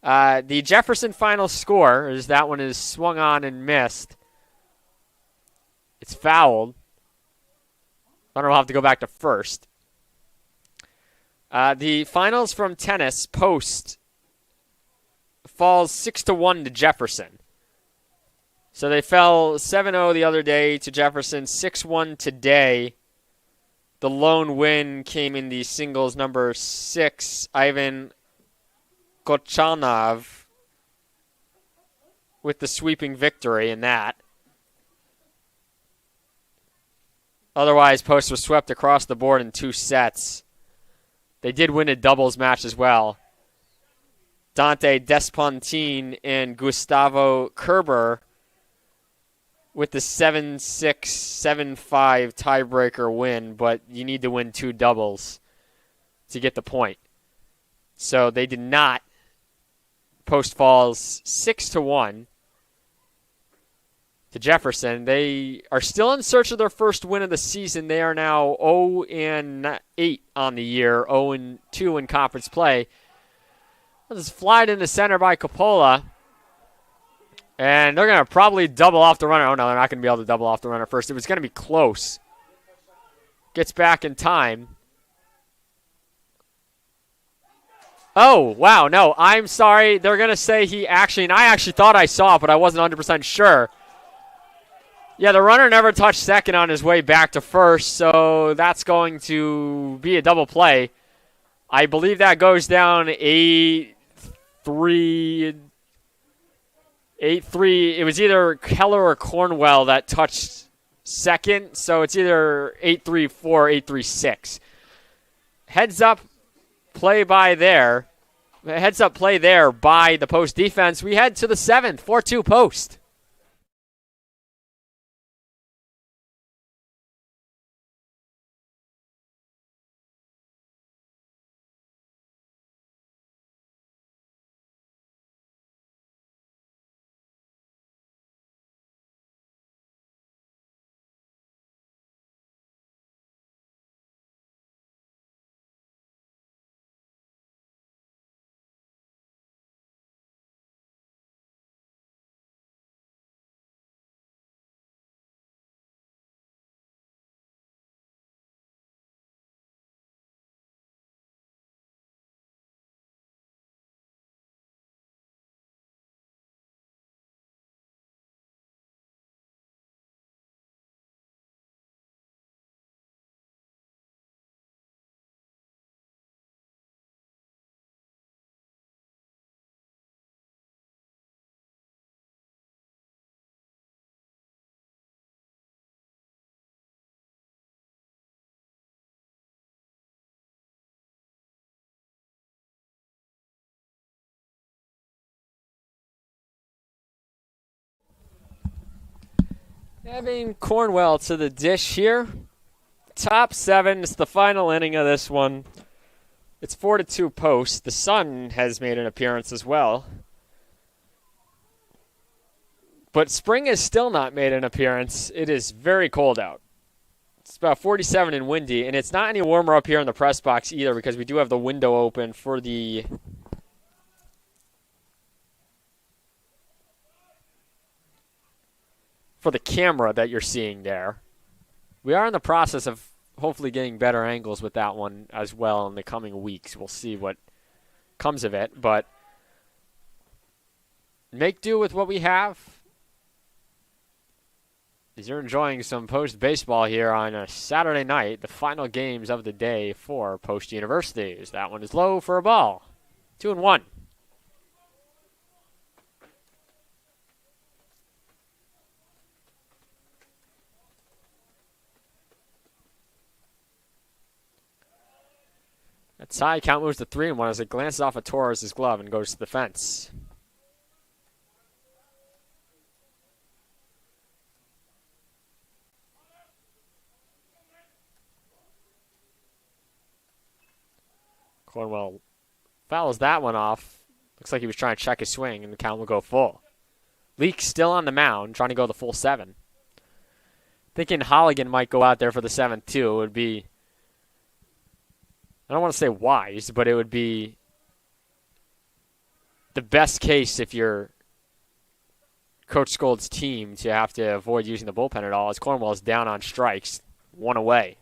The Jefferson final score is that one is swung on and missed. It's fouled. Runner will have to go back to first. The finals from tennis post falls 6-1 to Jefferson. So they fell 7-0 the other day to Jefferson, 6-1 today. The lone win came in the singles number 6, Ivan Kochanov, with the sweeping victory in that. Otherwise, post was swept across the board in 2 sets. They did win a doubles match as well. Dante Despontine and Gustavo Kerber with the 7-6, 7-5 tiebreaker win, but you need to win 2 doubles to get the point. So they did not. Post falls 6-1 to Jefferson. They are still in search of their first win of the season. They are now 0-8 on the year, 0-2 in conference play. This is flied into center by Coppola. And they're going to probably double off the runner. Oh, no, they're not going to be able to double off the runner first. It was going to be close. Gets back in time. Oh, wow, no, I'm sorry. They're going to say he actually, and I actually thought I saw it, but I wasn't 100% sure. Yeah, the runner never touched second on his way back to first, so that's going to be a double play. I believe that goes down 8-3. 8-3. It was either Keller or Cornwell that touched second, so it's either 8-3-4, 8-3-6. Heads up play by there. Heads up play there by the post defense. We head to the 7th, 4-2 post. Having Cornwell to the dish here. Top 7. It's the final inning of this one. It's 4-2 post. The sun has made an appearance as well. But spring has still not made an appearance. It is very cold out. It's about 47 and windy, and it's not any warmer up here in the press box either because we do have the window open for the camera that you're seeing there. We are in the process of hopefully getting better angles with that one as well in the coming weeks. We'll see what comes of it, but make do with what we have. As you're enjoying some Post baseball here on a Saturday night, the final games of the day for Post Universities. That one is low for a ball. 2-1. That's high. Count moves to 3-1 as it glances off of Torres' glove and goes to the fence. Cornwell fouls that one off. Looks like he was trying to check his swing, and the count will go full. Leak still on the mound, trying to go the full 7. Thinking Holligan might go out there for the 7th, too. It would be, I don't want to say wise, but it would be the best case if you're Coach Scold's team to have to avoid using the bullpen at all, as Cornwell is down on strikes, 1 away.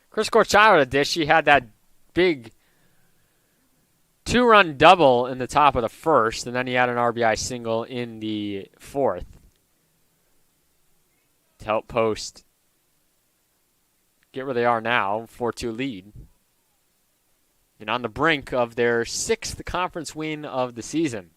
Chris Corchado to dish. He had that big 2-run double in the top of the first, and then he had an RBI single in the 4th to help Post get where they are now, 4-2 lead. And on the brink of their 6th conference win of the season.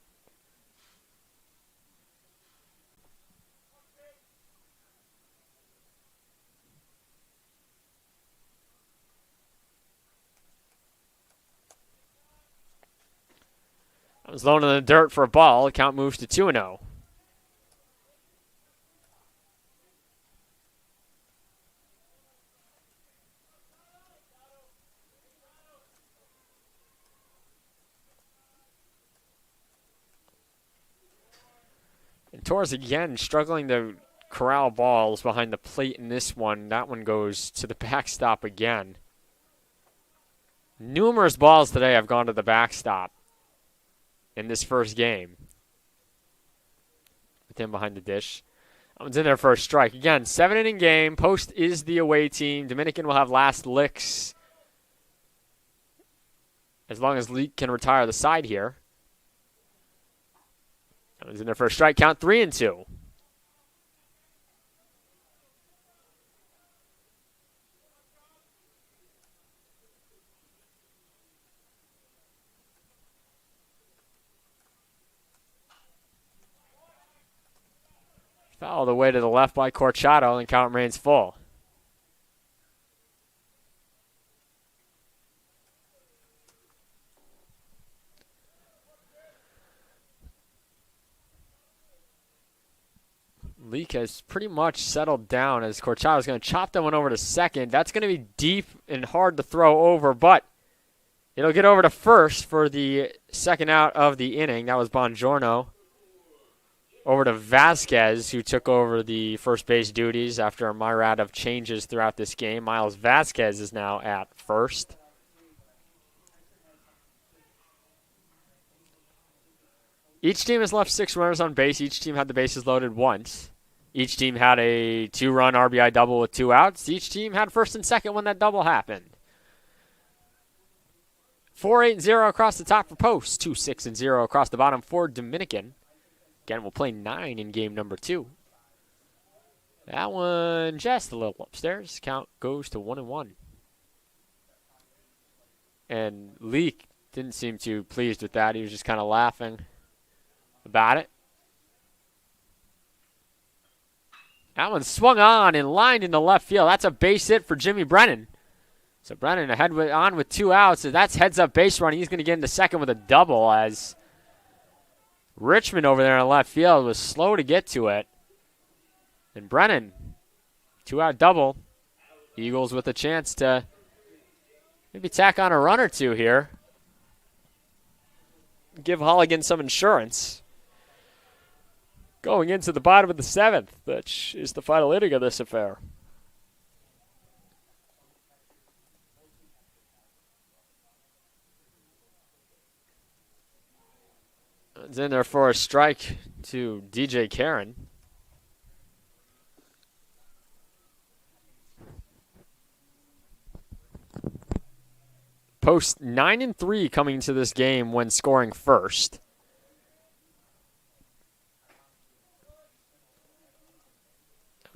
That was low in the dirt for a ball. The count moves to 2-0. And Torres again struggling to corral balls behind the plate in this one. That one goes to the backstop again. Numerous balls today have gone to the backstop in this first game. With him behind the dish. That one's in there for a strike. Again, 7-inning game. Post is the away team. Dominican will have last licks as long as Leak can retire the side here. That one's in there for a strike. Count 3-2. Foul the way to the left by Corchado, and count remains full. Leak has pretty much settled down as Corchado's going to chop that one over to second. That's going to be deep and hard to throw over, but it'll get over to first for the second out of the inning. That was Bongiorno. Over to Vasquez, who took over the first base duties after a myriad of changes throughout this game. Miles Vasquez is now at first. Each team has left 6 runners on base. Each team had the bases loaded once. Each team had a 2-run RBI double with 2 outs. Each team had first and second when that double happened. 4-8-0 across the top for Post. 2-6-0 across the bottom for Dominican. Again, we'll play 9 in game number 2. That one just a little upstairs. Count goes to 1-1. And Leak didn't seem too pleased with that. He was just kind of laughing about it. That one swung on and lined into left field. That's a base hit for Jimmy Brennan. So Brennan on with 2 outs. So that's heads-up base run. He's going to get into second with a double as Richmond over there in left field was slow to get to it. And Brennan, 2-out double. Eagles with a chance to maybe tack on a run or 2 here. Give Holligan some insurance. Going into the bottom of the 7th, which is the final inning of this affair. It's in there for a strike to DJ Karen. Post 9-3 coming to this game when scoring first.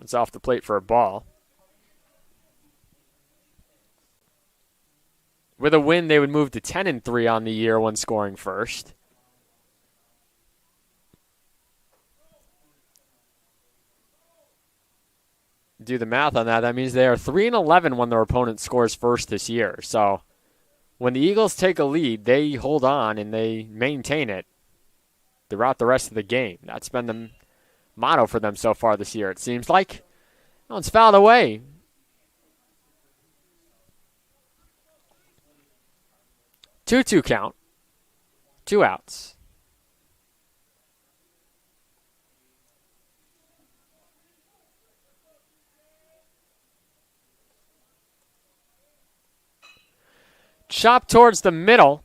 It's off the plate for a ball. With a win, they would move to 10-3 on the year when scoring first. do the math on that, that means they are 3-11 when their opponent scores first this year. So when the Eagles take a lead, they hold on and they maintain it throughout the rest of the game. That's been the motto for them so far this year, it seems like. No one's fouled away. 2-2 count. 2 outs. Chop towards the middle.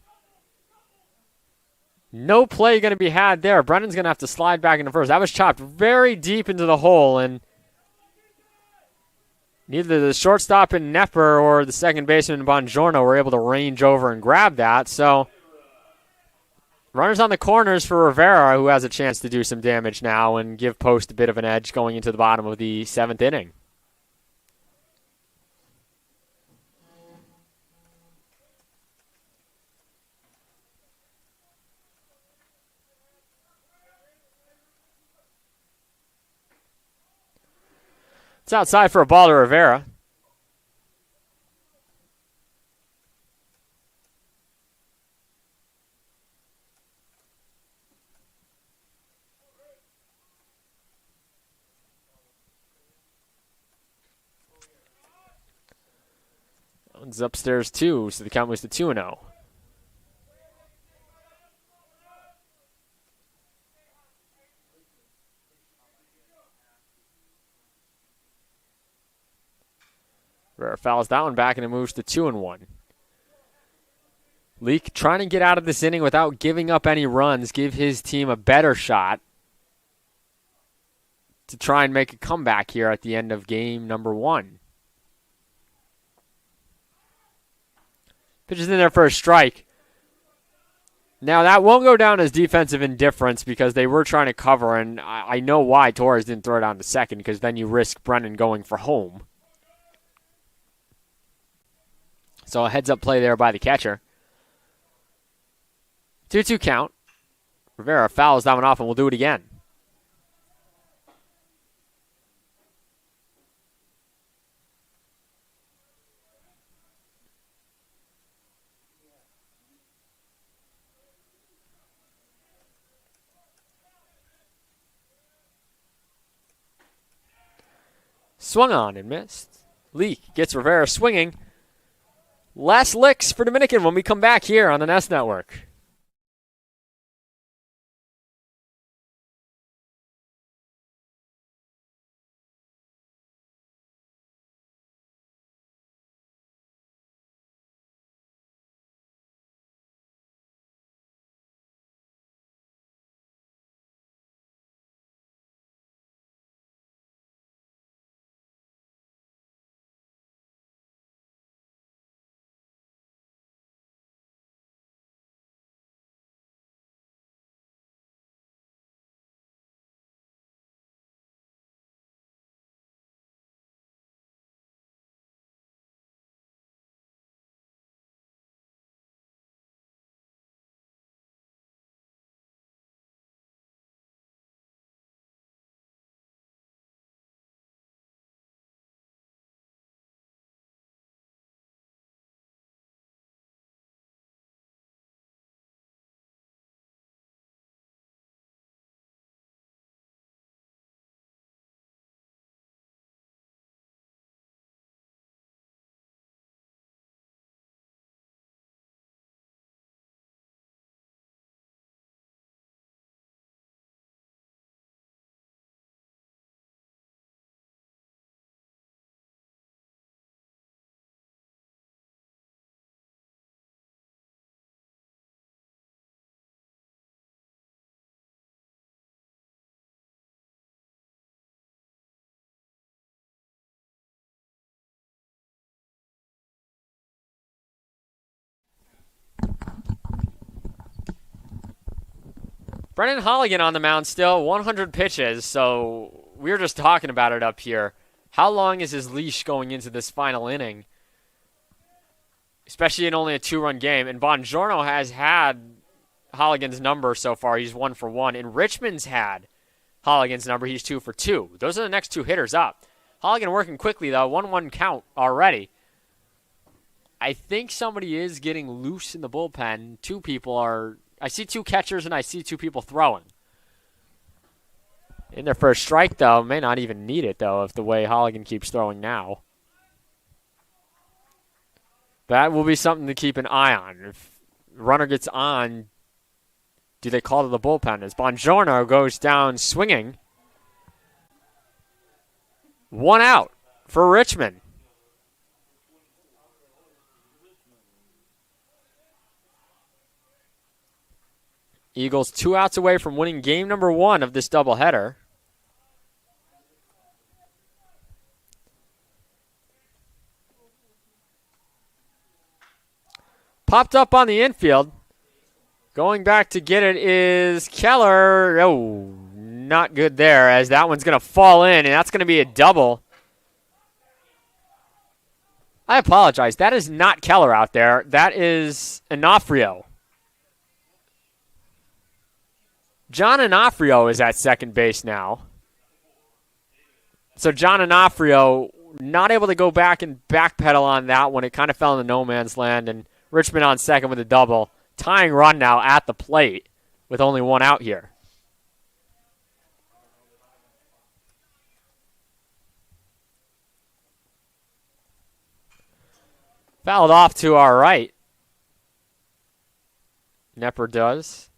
No play going to be had there. Brennan's going to have to slide back into first. That was chopped very deep into the hole, and neither the shortstop in Nepper or the second baseman Bongiorno were able to range over and grab that. So runners on the corners for Rivera, who has a chance to do some damage now and give Post a bit of an edge going into the bottom of the 7th inning. It's outside for a ball to Rivera. One's upstairs too, so the count moves to 2-0. Rivera fouls that one back, and it moves to 2-1. Leak trying to get out of this inning without giving up any runs, give his team a better shot to try and make a comeback here at the end of game number 1. Pitches in there for a strike. Now, that won't go down as defensive indifference because they were trying to cover, and I know why Torres didn't throw it down to second, because then you risk Brennan going for home. So a heads-up play there by the catcher. 2-2 count. Rivera fouls that one off, and we'll do it again. Swung on and missed. Leak gets Rivera swinging. Last licks for Dominican when we come back here on the Nest Network. Brennan Holligan on the mound still, 100 pitches, so we were just talking about it up here. How long is his leash going into this final inning? Especially in only a 2-run game. And Bongiorno has had Holligan's number so far. He's 1 for 1. And Richmond's had Holligan's number. He's 2 for 2. Those are the next 2 hitters up. Holligan working quickly, though. 1-1 count already. I think somebody is getting loose in the bullpen. Two people are... I see two catchers, and I see two people throwing. In their first strike, though, may not even need it, though, if the way Holligan keeps throwing now. That will be something to keep an eye on. If the runner gets on, do they call to the bullpen? As Bongiorno goes down swinging. 1 out for Richmond. Eagles 2 outs away from winning game number 1 of this doubleheader. Popped up on the infield. Going back to get it is Keller. Oh, not good there, as that one's going to fall in, and that's going to be a double. I apologize. That is not Keller out there. That is Onofrio. John Onofrio is at second base now. So John Onofrio not able to go back and backpedal on that one. It kind of fell into no man's land, and Richmond on second with a double. Tying run now at the plate with only 1 out here. Fouled off to our right. Nepper does.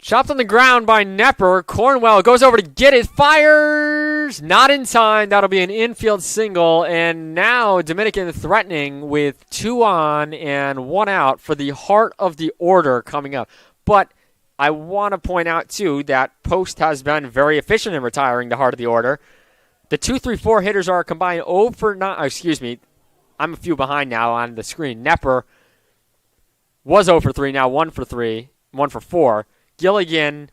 Chopped on the ground by Nepper. Cornwell goes over to get it. Fires. Not in time. That'll be an infield single. And now Dominican threatening with 2 on and 1 out for the heart of the order coming up. But I want to point out, too, that Post has been very efficient in retiring the heart of the order. The 2-3-4 hitters are combined 0 for 9. Excuse me. I'm a few behind now on the screen. Nepper was 0 for 3. Now 1 for 3. 1 for 4. Gilligan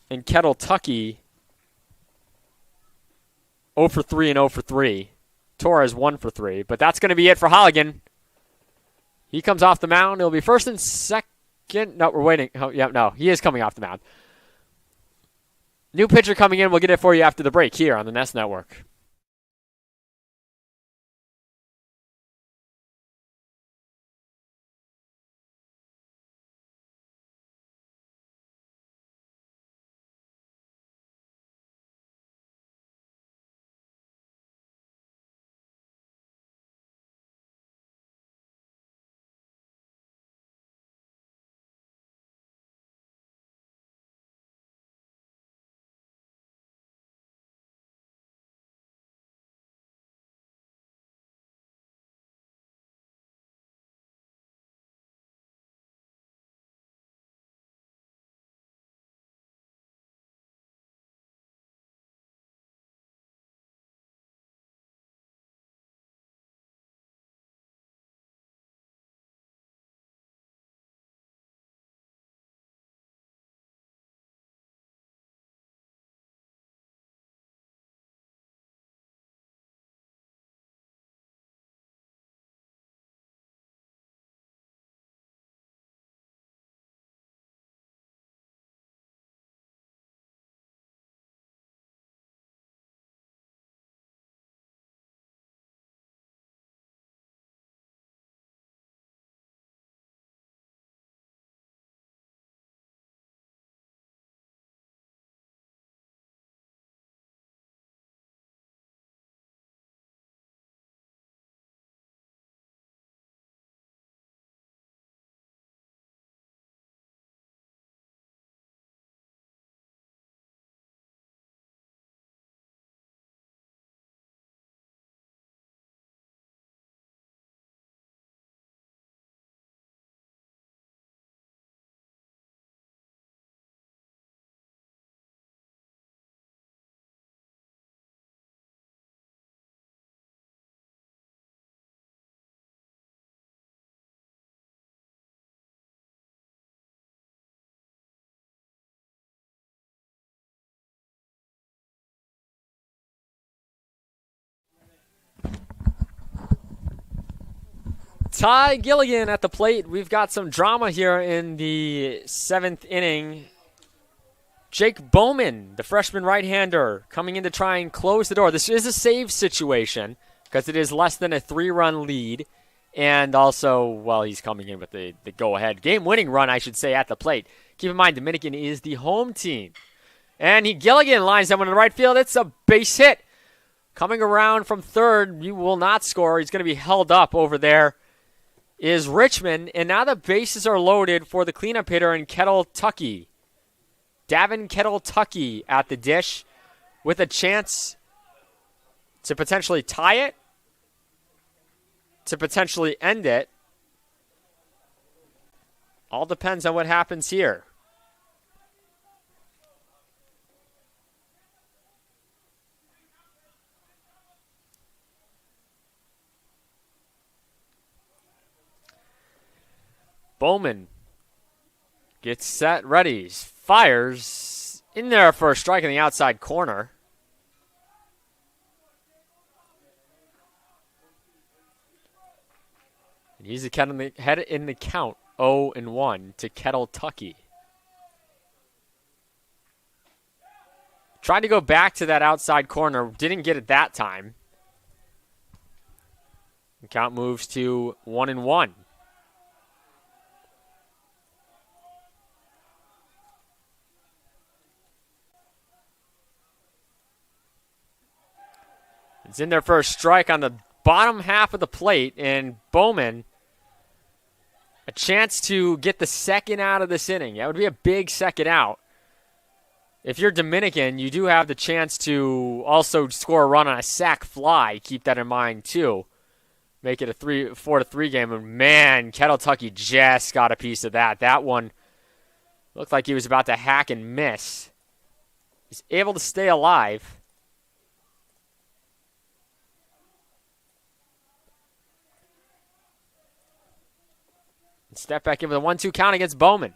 and Kettle Tucky 0 for 3 and 0 for 3. Torres 1 for 3. But that's going to be it for Holligan. He comes off the mound. It'll be first and second. No, we're waiting. Oh, yeah, no, he is coming off the mound. New pitcher coming in. We'll get it for you after the break here on the Nest Network. Ty Gilligan at the plate. We've got some drama here in the 7th inning. Jake Bowman, the freshman right-hander, coming in to try and close the door. This is a save situation because it is less than a 3-run lead. And also, well, he's coming in with the go-ahead game-winning run, I should say, at the plate. Keep in mind, Dominican is the home team. And Gilligan lines that one in the right field. It's a base hit. Coming around from third, you will not score. He's going to be held up over there. Is Richmond. And now the bases are loaded for the cleanup hitter in Kettle Tucky. Davin Kettle Tucky at the dish with a chance to potentially tie it, to potentially end it. All depends on what happens here. Bowman gets set, ready, fires in there for a strike in the outside corner. And he's head in the count, 0-1 to Kettle Tucky. Tried to go back to that outside corner, didn't get it that time. The count moves to 1-1. It's in there for a strike on the bottom half of the plate, and Bowman, a chance to get the second out of this inning. That would be a big second out. If you're Dominican, you do have the chance to also score a run on a sac fly. Keep that in mind, too. Make it a 4-3 game. And, man, Kettle Tucky just got a piece of that. That one looked like he was about to hack and miss. He's able to stay alive. Step back in with a 1-2 count against Bowman.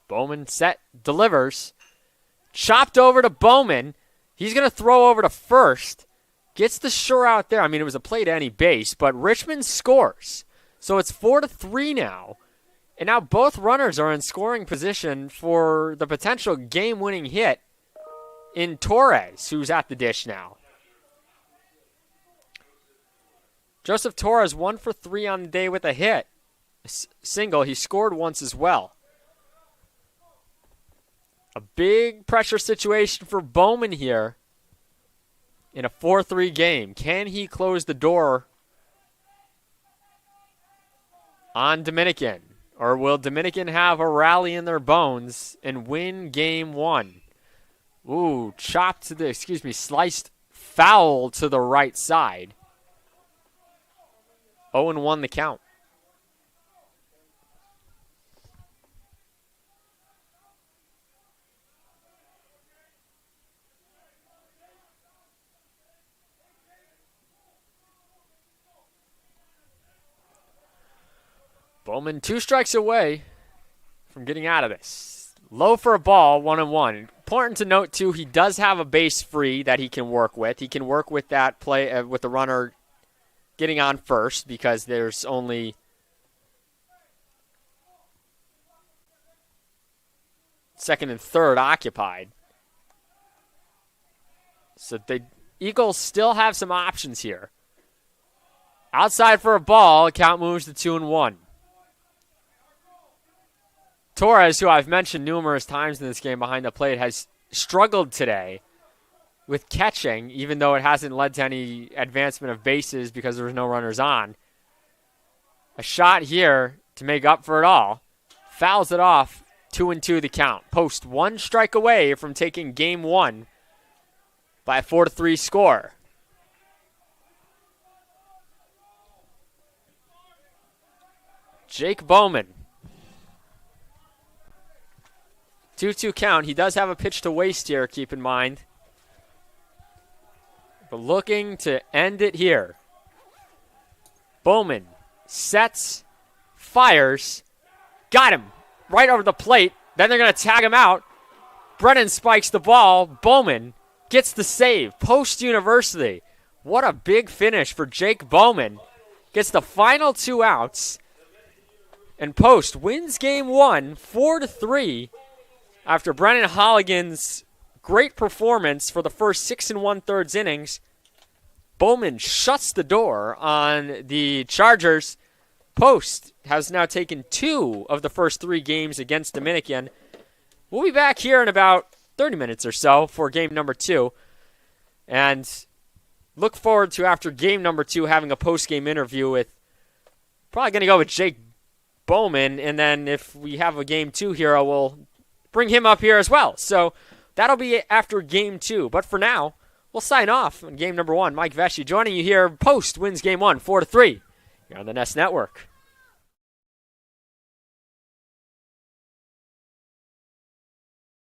Bowman set, delivers. Chopped over to Bowman. He's going to throw over to first. Gets the sure out there. I mean, it was a play to any base, but Richmond scores. So it's 4-3 now. And now both runners are in scoring position for the potential game-winning hit in Torres, who's at the dish now. Joseph Torres 1 for 3 on the day with a hit. Single. He scored once as well. A big pressure situation for Bowman here in a 4-3 game. Can he close the door on Dominican? Or will Dominican have a rally in their bones and win game 1? Ooh, sliced foul to the right side. 0-1 the count. Bowman 2 strikes away from getting out of this. Low for a ball, 1-1. Important to note, too, he does have a base free that he can work with. He can work with that play with the runner getting on first because there's only second and third occupied. So the Eagles still have some options here. Outside for a ball, count moves to 2-1. Torres, who I've mentioned numerous times in this game behind the plate, has struggled today with catching, even though it hasn't led to any advancement of bases because there was no runners on. A shot here to make up for it all. Fouls it off, 2-2 the count. Post 1 strike away from taking game 1 by a 4-3 score. Jake Bowman. 2-2 count. He does have a pitch to waste here, keep in mind. But looking to end it here. Bowman sets, fires, got him right over the plate. Then they're going to tag him out. Brennan spikes the ball. Bowman gets the save. Post University. What a big finish for Jake Bowman. Gets the final 2 outs. And Post wins game 1, 4-3, after Brennan Holligan's great performance for the first 6 1/3 innings. Bowman shuts the door on the Chargers. Post has now taken 2 of the first 3 games against Dominican. We'll be back here in about 30 minutes or so for game number 2. And look forward to, after game number 2, having a post-game interview with, probably going to go with Jake Bowman. And then if we have a game 2 hero, we'll bring him up here as well. So that'll be after game 2. But for now, we'll sign off on game number 1. Mike Vesci joining you here. Post wins game 1, 4-3, here on the Nest Network.